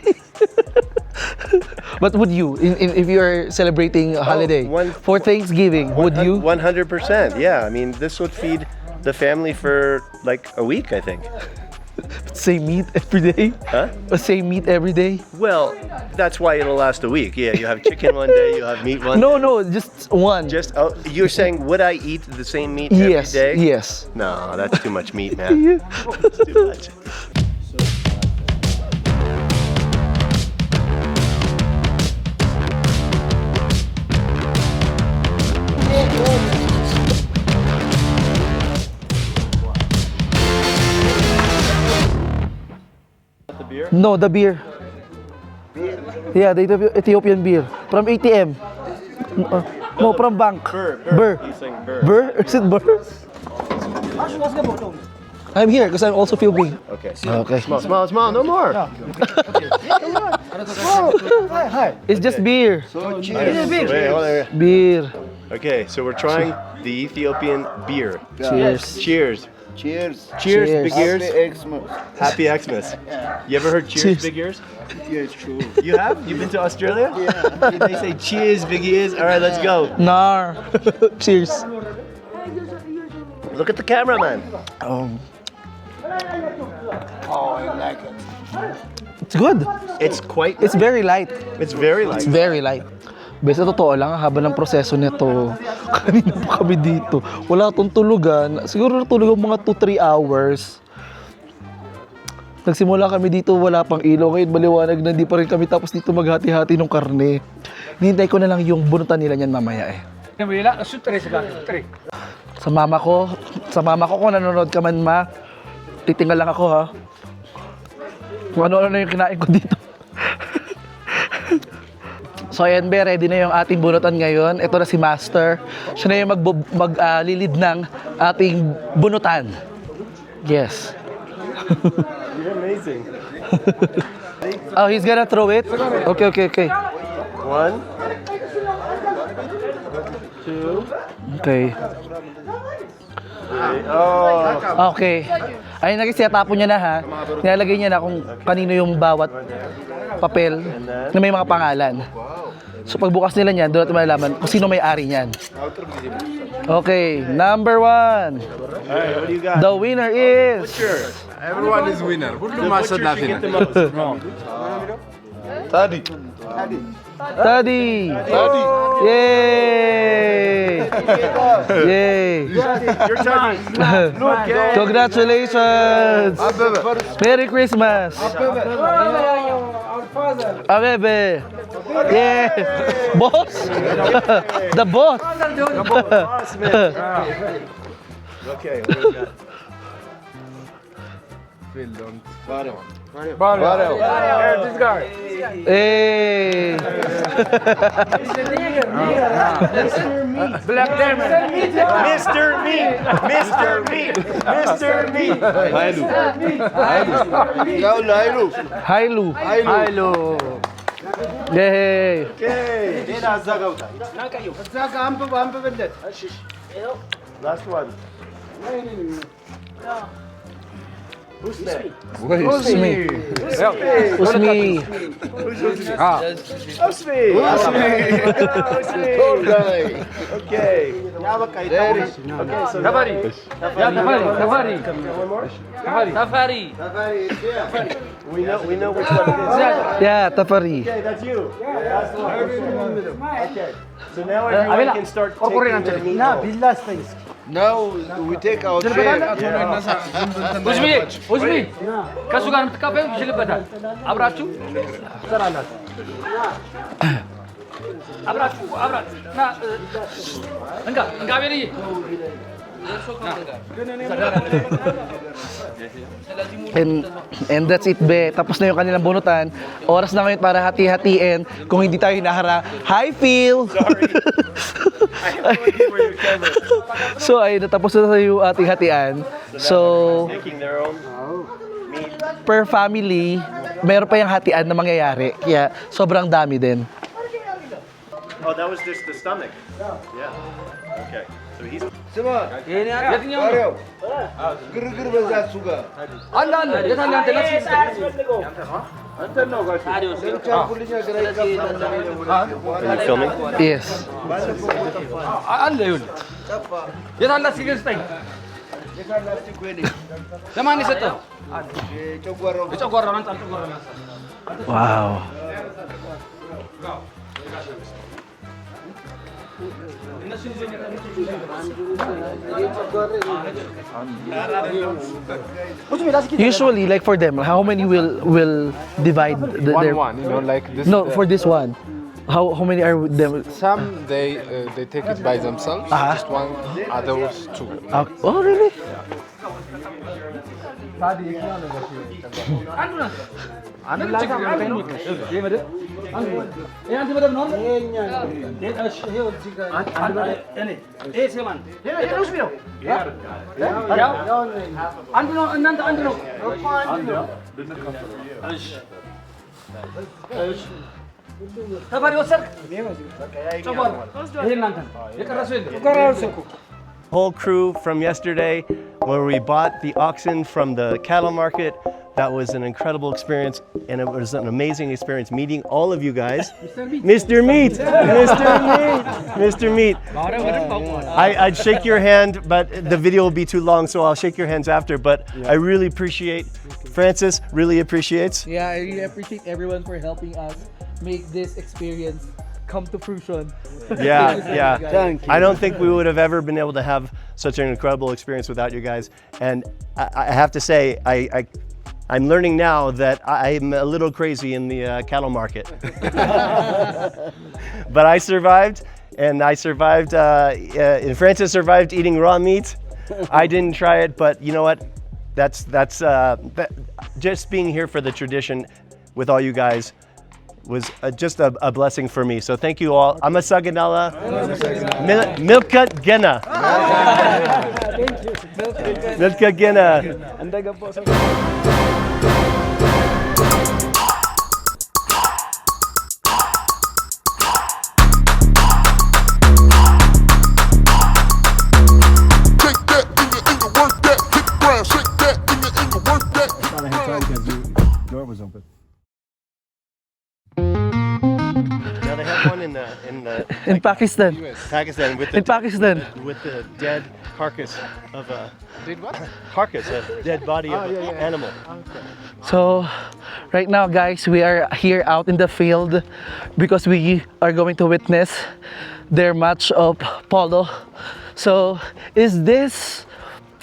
But would you, if you're celebrating a holiday for Thanksgiving, would you? 100%. Yeah, I mean, this would feed the family for like a week, I think. Same meat every day? Huh? Same meat every day? Well, that's why it'll last a week. Yeah, you have chicken one day, you have meat one. No, just one. Just you're saying would I eat the same meat Yes, every day? yes. No, that's too much meat, man. That's too much. No, the beer. Yeah, the Ethiopian beer. From ATM. No, from bank. Burr. He's saying burr. Burr? Is it burr? I'm here because I'm also filming. Okay. Okay. Small, no more. It's just beer. Wait, hold on. Beer. Okay, so we're trying the Ethiopian beer. Cheers. Cheers. Cheers. Cheers, Cheers. big ears. Xmas. Happy Xmas. You ever heard cheers, Cheers. big ears? Yeah, it's true. You have? You've been to Australia? Yeah. They say cheers, big ears. All right, let's go. Nar. Cheers. Look at the cameraman. Oh, I like it. It's good. It's Very light. it's very light. It's very light. Bes, sa totoo lang, haba ng proseso nito. Kanina pa kami dito. Wala tong tulugan. Siguro natulog ang mga 2-3 hours. Nagsimula kami dito, wala pang ilaw. Ngayon maliwanag na, hindi pa rin kami tapos dito maghati-hati ng karne. Hinintay ko na lang yung bunutan nila niyan mamaya eh. Sa mama ko kung nanonood ka man ma, titinggal lang ako ha. Kung ano-ano na yung kinain ko dito. So ayan be, ready na yung ating bunutan ngayon. Ito na si Master. Siya na yung maglilid ng ating bunutan. Yes. You're amazing. Oh, he's gonna throw it? Okay. 1, 2, Okay. 3. Oh. Okay. Ayun, nag-setapon niya na ha. Nilalagay niya na kung kanino yung bawat papel na may mga pangalan. So pagbukas nila niyan, doon natin malalaman kung sino may-ari niyan. Okay, number 1. Alright, what do you got? The winner is... Everyone is winner. The butcher should get the most. Taddy! Yay! Yay! Your turn. Look, Congratulations! Merry Christmas! Abebe! Yeah! Boss! The boss! Boss, man. Okay, what do you got? Phil, don't. Hey! Mr. Meat! Mr. Meat! Mr. Meat! Hailu! Yay! Okay. Last one. Who's next? Usmi! Usmi! Okay. So we know which one it is. Yeah, Tafari. Okay, that's you. Okay. So now everyone can start taking their meat home. Now we take our share. Uzmi, ከሱ ጋር የምትካፈሉ ይችልበታል። አብራችሁ ትሰራላችሁ። አብራችሁ ና እንጋ ቤልዬ And that's it be. Tapos na yung kanilang bunutan. Oras na ngayon para hati-hatiin. Kung hindi tayo hinahara. Hi, Phil! Sorry. I have no idea where your camera is. So ayun, natapos na yung ating hatian. So, Making their own meat. per family, meron pa yung hatian na mangyayari. Kaya sobrang dami din. Oh, that was just the stomach. Yeah. Okay. So he's. Are you filming? Yes. አለ ይኸውልህ የት አለ ሲገዝ ስጠኝ ለማን የሰጠው የጨጓራውን አንተ አልጨጓራውን Wow. Usually, like for them, how many will divide their... One, you know, like this. No, for this one. How many are them? Some they take it by themselves. Just one, others two. Oh, really? Whole crew from yesterday where we bought the oxen from the cattle market. That was an incredible experience, and it was an amazing experience meeting all of you guys. Mr. Meat! Mr. Meat! I'd shake your hand, but the video will be too long, so I'll shake your hands after. But I really appreciate, Francis really appreciates. Yeah, I really appreciate everyone for helping us make this experience come to fruition. Yeah. Thank you. I don't think we would have ever been able to have such an incredible experience without you guys. And I have to say, I'm learning now that I'm a little crazy in the cattle market. But I survived, and I survived. And Francis survived eating raw meat. I didn't try it, but you know what? That's just being here for the tradition with all you guys was just a blessing for me. So thank you all. I'm a Saganala. Milkat Gena. Milkat Gena. Door was open. Now they have one In Pakistan. Pakistan with the dead carcass of a dead body of an animal. So, right now guys, we are here out in the field because we are going to witness their match of polo. So, is this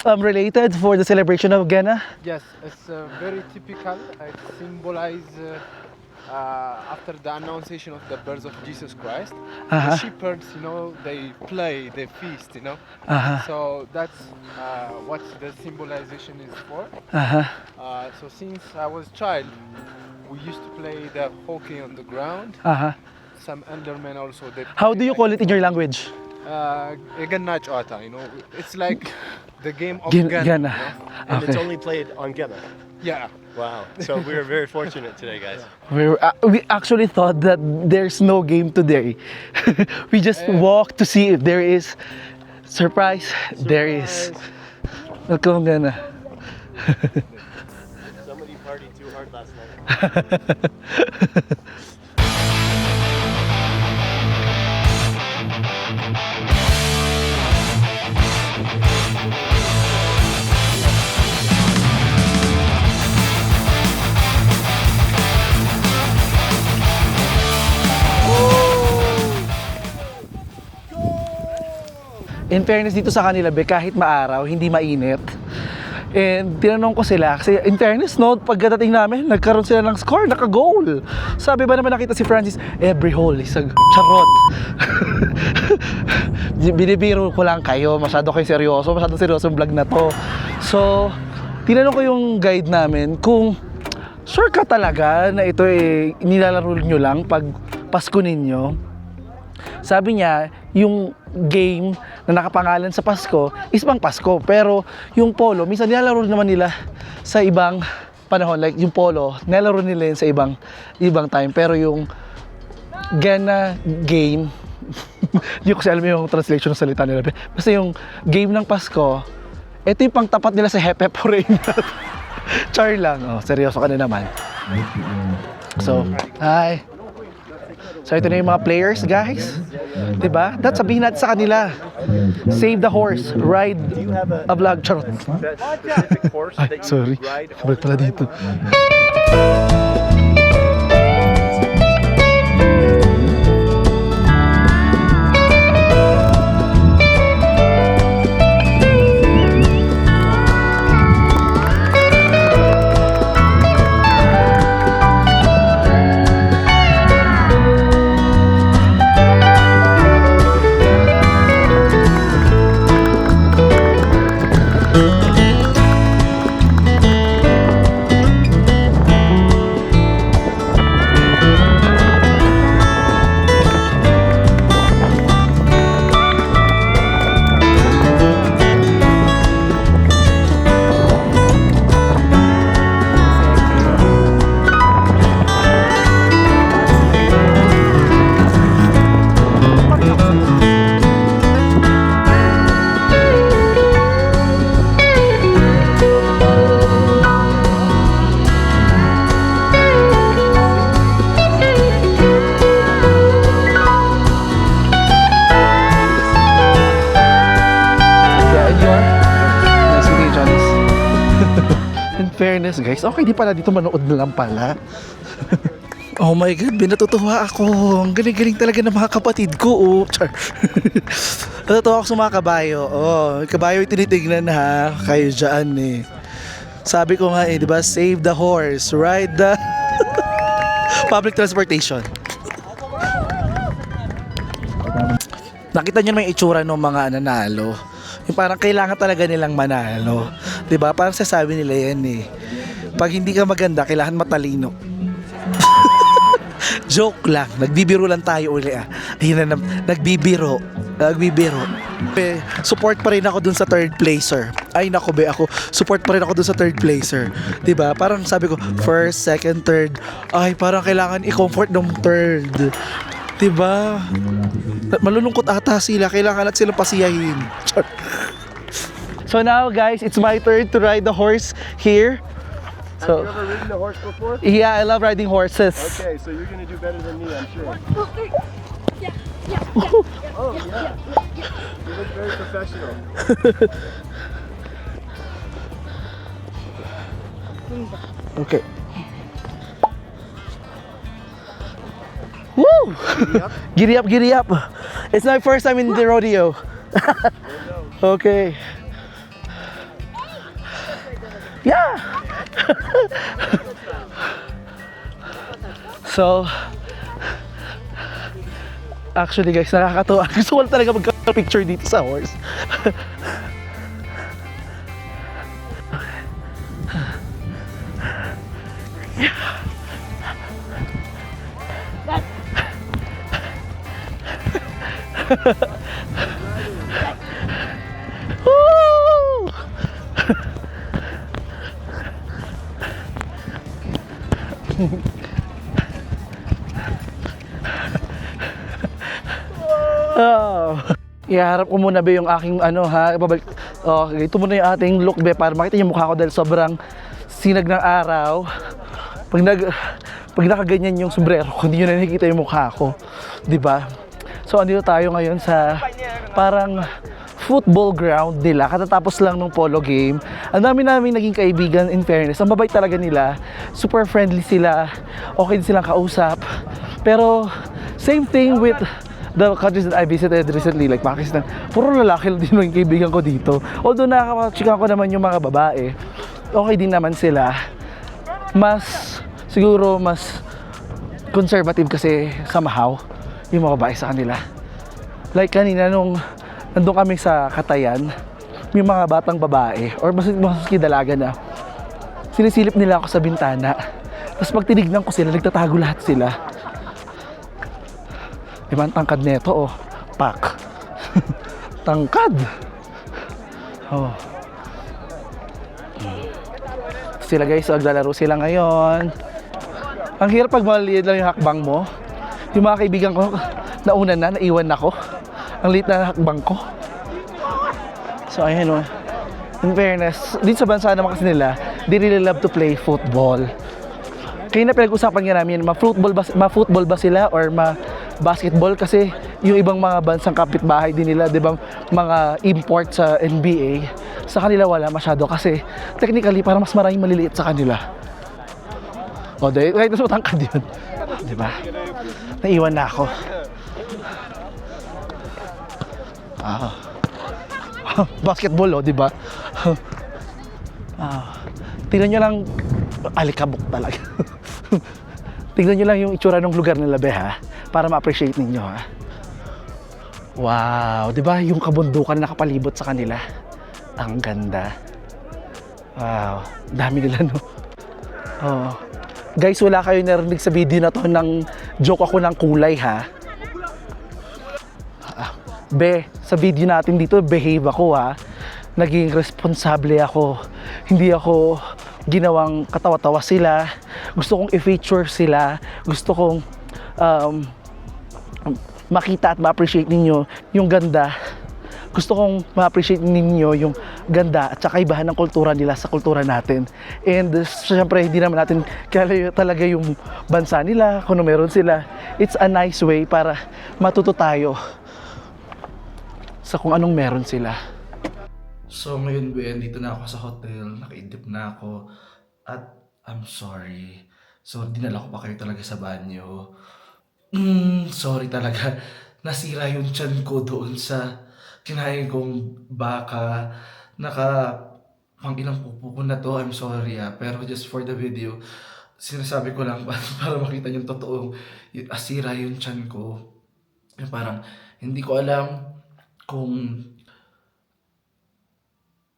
related for the celebration of Gena? Yes, it's very typical. It symbolizes after the annunciation of the birth of Jesus Christ. The shepherds, they play, they feast, So that's what the symbolization is for. So since I was a child, we used to play the hockey on the ground. Some eldermen also. How do you call it in your language? Gena ጨዋታ, it's like the game of Gena. And it's only played on Gena. Yeah. Wow. So we were very fortunate today, guys. We actually thought that there's no game today. We just walked to see if there is. Surprise. There is. Welcome, Gena. Somebody partied too hard last night. In fairness dito sa kanila, kahit maaraw, hindi mainit. And tinanong ko sila, kasi in fairness, no, pagdating namin, nagkaroon sila ng score, naka-goal. Sabi ba naman nakita si Francis, every hole is a charot. Binibiro ko lang kayo, masyadong seryoso yung vlog na to. So, tinanong ko yung guide namin kung sure ka talaga na ito nilalaro nyo lang pag Pasko ninyo. Sabi niya, yung game na nakapangalan sa Pasko is pang Pasko. Pero yung polo, minsan nilalaro naman nila sa ibang panahon. Like yung polo, nilalaro nila yun sa ibang time. Pero yung Gena game, hindi ko kasi alam yung translation ng salita nila. Basta yung game ng Pasko, ito yung pang tapat nila sa Hep Hep Hooray. Char lang. Oh, seryoso ka na naman. So, hi. So ito na yung mga players, guys. Diba? That's sabihin natin sa kanila. Save the horse, ride a vlog. Charot. Ay, sorry. Kabal pala dito. Fairness guys, okay di pala dito, manood na lang pala. Oh my god, binatutuwa ako. Ang galing-galing talaga ng mga kapatid ko. Oh, char. Natutuwa ako sa mga kabayo. Oh, kabayo tinitignan ha. Kayo dyan eh. Sabi ko nga di ba, save the horse, ride the public transportation. Nakita nyo naman yung itsura ng mga nanalo. Yung parang kailangan talaga nilang manalo. 'Di ba? Parang sasabi nila yan eh. Pag hindi ka maganda, kailangan matalino. Joke lang. Nagbibiro lang tayo uli ah. Ayun na, nagbibiro. Support pa rin ako dun sa third placer. Ay nako be, ako support pa rin ako dun sa third placer. 'Di ba? Parang sabi ko, first, second, third. Ay, parang kailangan i-comfort ng third. 'Di ba? Malulungkot ata sila, kailangan natin silang pasiyahin. So now guys, it's my turn to ride the horse here. So, Have you ever ridden a horse before? yeah, I love riding horses. Okay, so you're gonna do better than me, I'm sure. Oh yeah. You look very professional. Okay. Woo! Giddy up, giddy up. It's my first time in the rodeo. Okay. Yeah. So, actually guys, nakakatawa. Gusto ko talaga magka-picture dito sa horse. Woo! Oh. Iharap ko muna be yung aking ano ha, ibabalik. Okay, ito muna yung ating look be para makita yung mukha ko dahil sobrang sinag ng araw. Pag nakaganyan yung sombrero ko, hindi nyo na nakikita yung mukha ko, 'di ba? So andito tayo ngayon sa parang football ground nila, katatapos lang ng polo game. Ang dami namin naging kaibigan, in fairness. Ang babait talaga nila, super friendly sila, okay din silang kausap. Pero same thing with the countries that I visited recently, like Pakistan. Puro lalaki lang din yung kaibigan ko dito. Although nakakachikan ko naman yung mga babae, okay din naman sila. Siguro mas conservative kasi somehow yung mga babae sa kanila. Like kanina nung nandun kami sa Katayan, may mga batang babae or maski dalaga na, sinisilip nila ako sa bintana. Tapos pag tinignan ko sila, nagtatago lahat sila. Diba ang tangkad neto, oh. Pak. Tangkad. Oh. Sila guys, maglalaro sila ngayon. Ang hirap pag maliit lang yung hakbang mo. Yung mga kaibigan ko, nauna na, naiwan ako. Ang liit na hakbang ko. So ayan oh. In fairness, dito sa bansa naman kasi nila, they really love to play football. Kaya na pinag-usapan nga namin, ma-football ba sila or ma-basketball? Kasi yung ibang mga bansang kapitbahay din nila, di ba, mga import sa NBA, sa kanila wala masyado kasi technically parang mas maraming maliliit sa kanila. O dahil, kahit mas matangkad yun. Di ba? Naiwan na ako. Basketball, oh, di ba? Tingnan nyo lang, alikabok talaga. Tingnan nyo lang yung itsura ng lugar nila, be, ha? Para ma-appreciate ninyo, ha? Wow, di ba? Yung kabundukan na nakapalibot sa kanila. Ang ganda. Wow, dami nila, no? Oh. Guys, wala kayo narinig sa video na to ng joke ako ng kulay, ha? Be, sa video natin dito, behave ako, ha? Naging responsable ako. Hindi ako ginawang katawa-tawa sila. Gusto kong i-feature sila. Gusto kong makita at ma-appreciate ninyo yung ganda. Gusto kong ma-appreciate ninyo yung ganda at saka ibahan ng kultura nila sa kultura natin. And syempre, hindi naman natin kilala talaga yung bansa nila, kung ano meron sila. It's a nice way para matuto tayo sa kung anong meron sila. So ngayon, Ben, dito na ako sa hotel, nakaidip na ako, at I'm sorry. So dinala ko pa kayo talaga sa banyo. Sorry talaga, nasira yung tiyan ko doon sa kinain kong baka. Pang ilang pupo ko na to, I'm sorry pero just for the video, sinasabi ko lang para makita yung totoong asira yung tiyan ko. Yung parang Hindi ko alam kung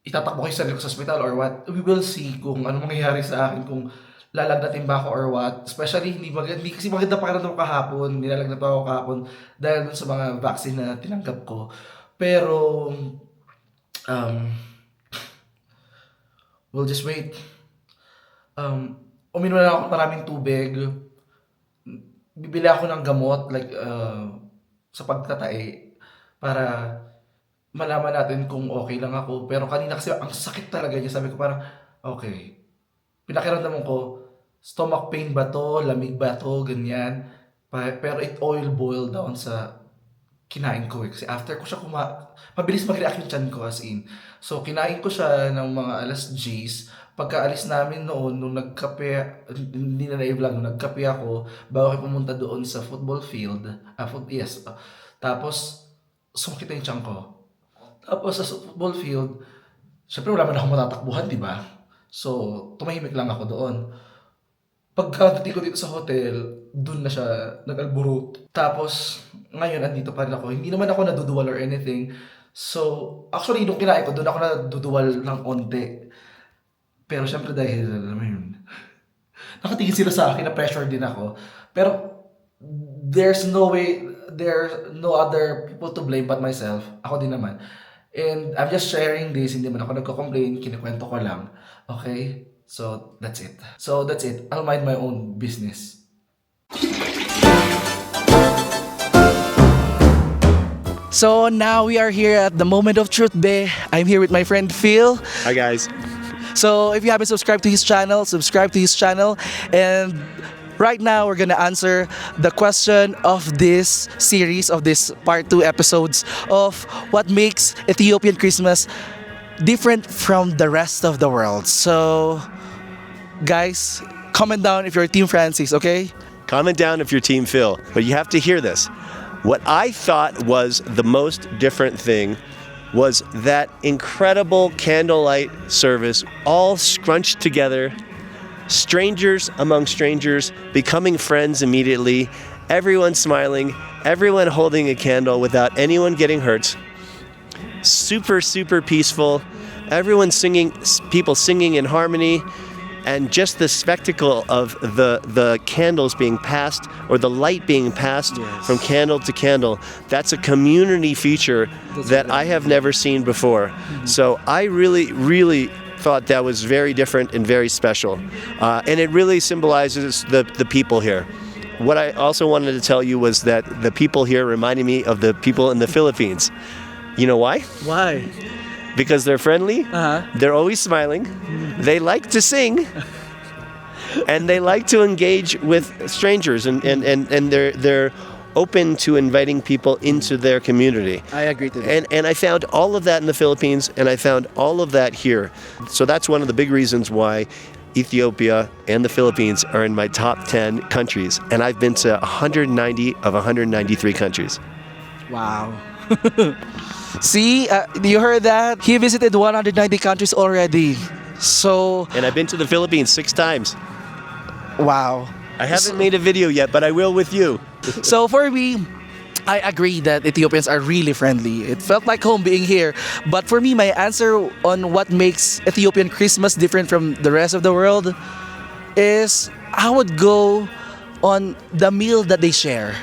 itatakbo ko yung sarili ko sa hospital or what. We will see kung ano mangyayari sa akin, kung lalagnatin ba ako or what. Especially, hindi kasi maganda pakiramdam ko kahapon. Nilalagnat pa ako kahapon dahil dun sa mga vaccine na tinanggap ko. Pero, we'll just wait. Uminom na ako maraming tubig. Bibili ako ng gamot like sa pagtatae para malaman natin kung okay lang ako. Pero kanina kasi ang sakit talaga niya. Sabi ko parang, okay. Pinakiramdaman ko, stomach pain ba to? Lamig ba to? Ganyan. Pero it all boiled down sa kinain ko eh. Kasi after ko siya mabilis mag-react yung tiyan ko as in. So kinain ko siya ng mga alas 10. Pagkaalis namin noon, nung nagkape, hindi na i-vlog, nung nagkape ako, bago kayo pumunta doon sa football field, tapos, sumakit na yung tiyan ko. Tapos sa football field, syempre wala man ako matatakbuhan, di ba? So, tumahimik lang ako doon. Pagkadating ko dito sa hotel, doon na siya nag-alburot. Tapos, ngayon, andito pa rin ako. Hindi naman ako naduduwal or anything. So, actually, nung kinain ko, doon ako naduduwal ng onte. Pero syempre dahil, alam mo yun, nakatingin sila sa akin, na-pressure din ako. Pero, there's no other people to blame but myself. Ako din naman. And I'm just sharing this, hindi man ako nagko-complain, kinikwento ko lang. Okay? So, that's it. I'll mind my own business. So now we are here at the moment of truth, Be. I'm here with my friend Phil. Hi guys. So if you haven't subscribed to his channel, subscribe to his channel. And right now we're gonna answer the question of this series, of this part 2 episodes of what makes Ethiopian Christmas different from the rest of the world. So guys, comment down if you're Team Francis, okay? Comment down if you're Team Phil, but you have to hear this. What I thought was the most different thing was that incredible candlelight service, all scrunched together, strangers among strangers, becoming friends immediately, everyone smiling, everyone holding a candle without anyone getting hurt. Super, super peaceful. Everyone singing, people singing in harmony. And just the spectacle of the candles being passed, or the light being passed from candle to candle, that's a community feature that I have never seen before. So I really, really thought that was very different and very special. And it really symbolizes the people here. What I also wanted to tell you was that the people here reminded me of the people in the Philippines. You know why? Why? Because they're friendly, they're always smiling, they like to sing, and they like to engage with strangers, and they're open to inviting people into their community. I agree to that. And I found all of that in the Philippines, and I found all of that here. So that's one of the big reasons why Ethiopia and the Philippines are in my top 10 countries, and I've been to 190 of 193 countries. Wow. See, you heard that? He visited 190 countries already. So, and I've been to the Philippines 6 times. Wow. I haven't made a video yet, but I will with you. So for me, I agree that Ethiopians are really friendly. It felt like home being here. But for me, my answer on what makes Ethiopian Christmas different from the rest of the world is I would go on the meal that they share.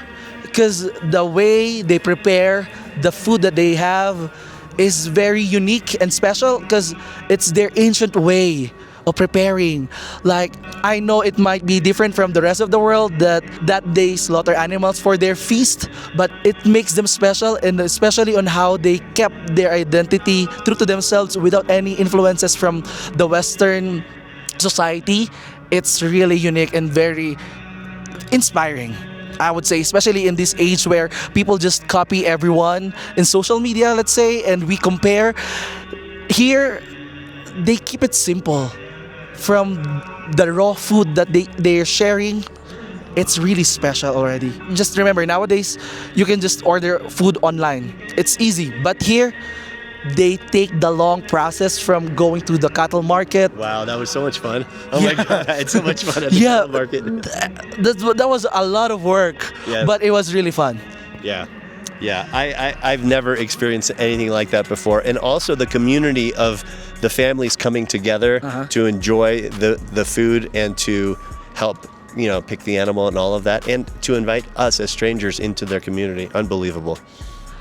Because the way they prepare the food that they have is very unique and special because it's their ancient way of preparing. Like, I know it might be different from the rest of the world that they slaughter animals for their feast, but it makes them special, and especially on how they kept their identity true to themselves without any influences from the Western society. It's really unique and very inspiring, I would say, especially in this age where people just copy everyone in social media, let's say, and we compare. Here, they keep it simple. From the raw food that they're sharing, it's really special already. Just remember, nowadays, you can just order food online. It's easy. But here, they take the long process from going to the cattle market. Wow, that was so much fun. Oh my God, I had so much fun at the cattle market. That was a lot of work, Yes. but it was really fun. Yeah. Yeah, I've never experienced anything like that before. And also the community of the families coming together to enjoy the food and to help, pick the animal and all of that, and to invite us as strangers into their community. Unbelievable.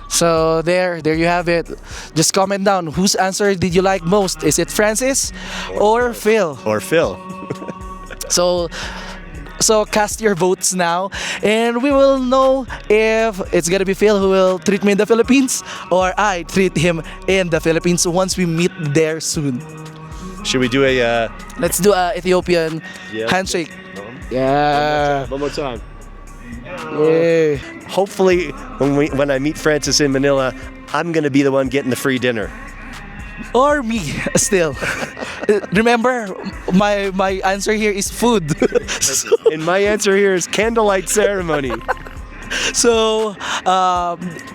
So there you have it. Just comment down, whose answer did you like most? Is it Francis or Phil? Or Phil. So cast your votes now, and we will know if it's gonna be Phil who will treat me in the Philippines or I treat him in the Philippines once we meet there soon. Should we do a... Let's do a Ethiopian handshake. Yeah. One more time. Yeah. Hopefully, when I meet Francis in Manila, I'm gonna be the one getting the free dinner. Or me, still. Remember, my answer here is food. And my answer here is candlelight ceremony. So,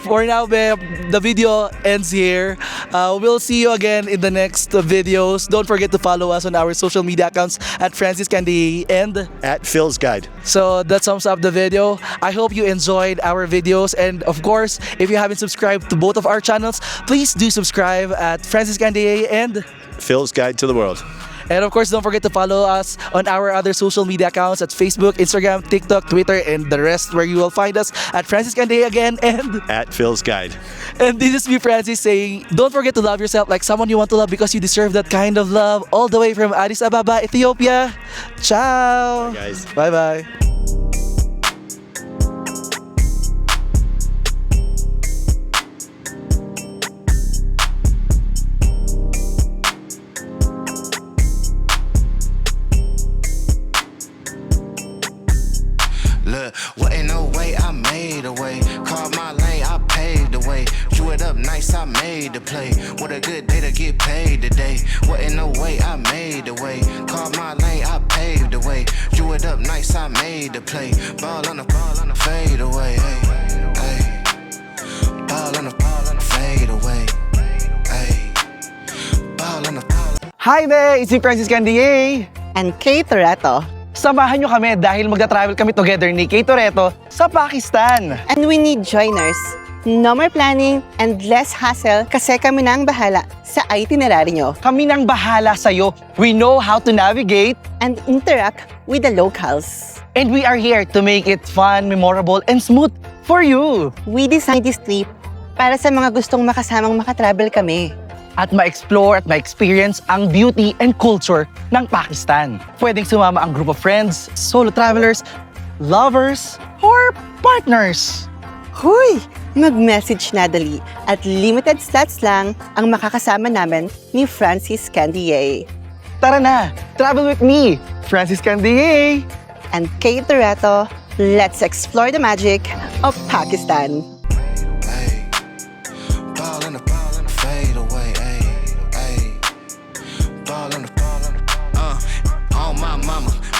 for now, babe, the video ends here. We'll see you again in the next videos. Don't forget to follow us on our social media accounts at Francis Candy and at Phil's Guide. So that sums up the video. I hope you enjoyed our videos, and of course, if you haven't subscribed to both of our channels, please do subscribe at Francis Candy and Phil's Guide to the World. And of course, don't forget to follow us on our other social media accounts at Facebook, Instagram, TikTok, Twitter, and the rest, where you will find us at Francis Candy again and at Phil's Guide. And this is me, Francis, saying, don't forget to love yourself like someone you want to love, because you deserve that kind of love, all the way from Addis Ababa, Ethiopia. Ciao. Bye, guys. Bye-bye. What ain't no way I made a way. Called my lane, I paved the way. Drew it up nice, I made the play. What a good day to get paid today. What ain't no way I made a way. Called my lane, I paved the way. Drew it up nice, I made the play. Ball on the fade away. Hey, hey. Ball on the fade away. Hey. Ball on the. Hi there! It's me, Francis Candy. And Kate Toretto. Samahan nyo kami dahil magta-travel kami together ni Kate Toretto sa Pakistan. And we need joiners. No more planning and less hassle kasi kami na ang bahala sa itinerary nyo. Kami nang bahala sa'yo. We know how to navigate and interact with the locals. And we are here to make it fun, memorable, and smooth for you. We designed this trip para sa mga gustong makasamang makatravel kami. At ma-explore at ma-experience ang beauty and culture ng Pakistan. Pwedeng sumama ang group of friends, solo travelers, lovers, or partners. Huy! Mag-message na dali at limited slots lang ang makakasama namin ni Francis Candy. Tara na! Travel with me, Francis Candy! And Kate Toretto. Let's explore the magic of Pakistan.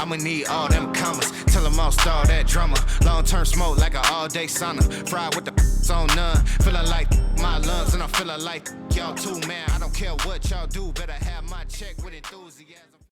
I'ma need all them commas. Tell them I'll start that drummer. Long-term smoke like an all-day sauna. Fried with the on none. Feeling like my lungs and I'm feeling like y'all too, man. I don't care what y'all do. Better have my check with enthusiasm.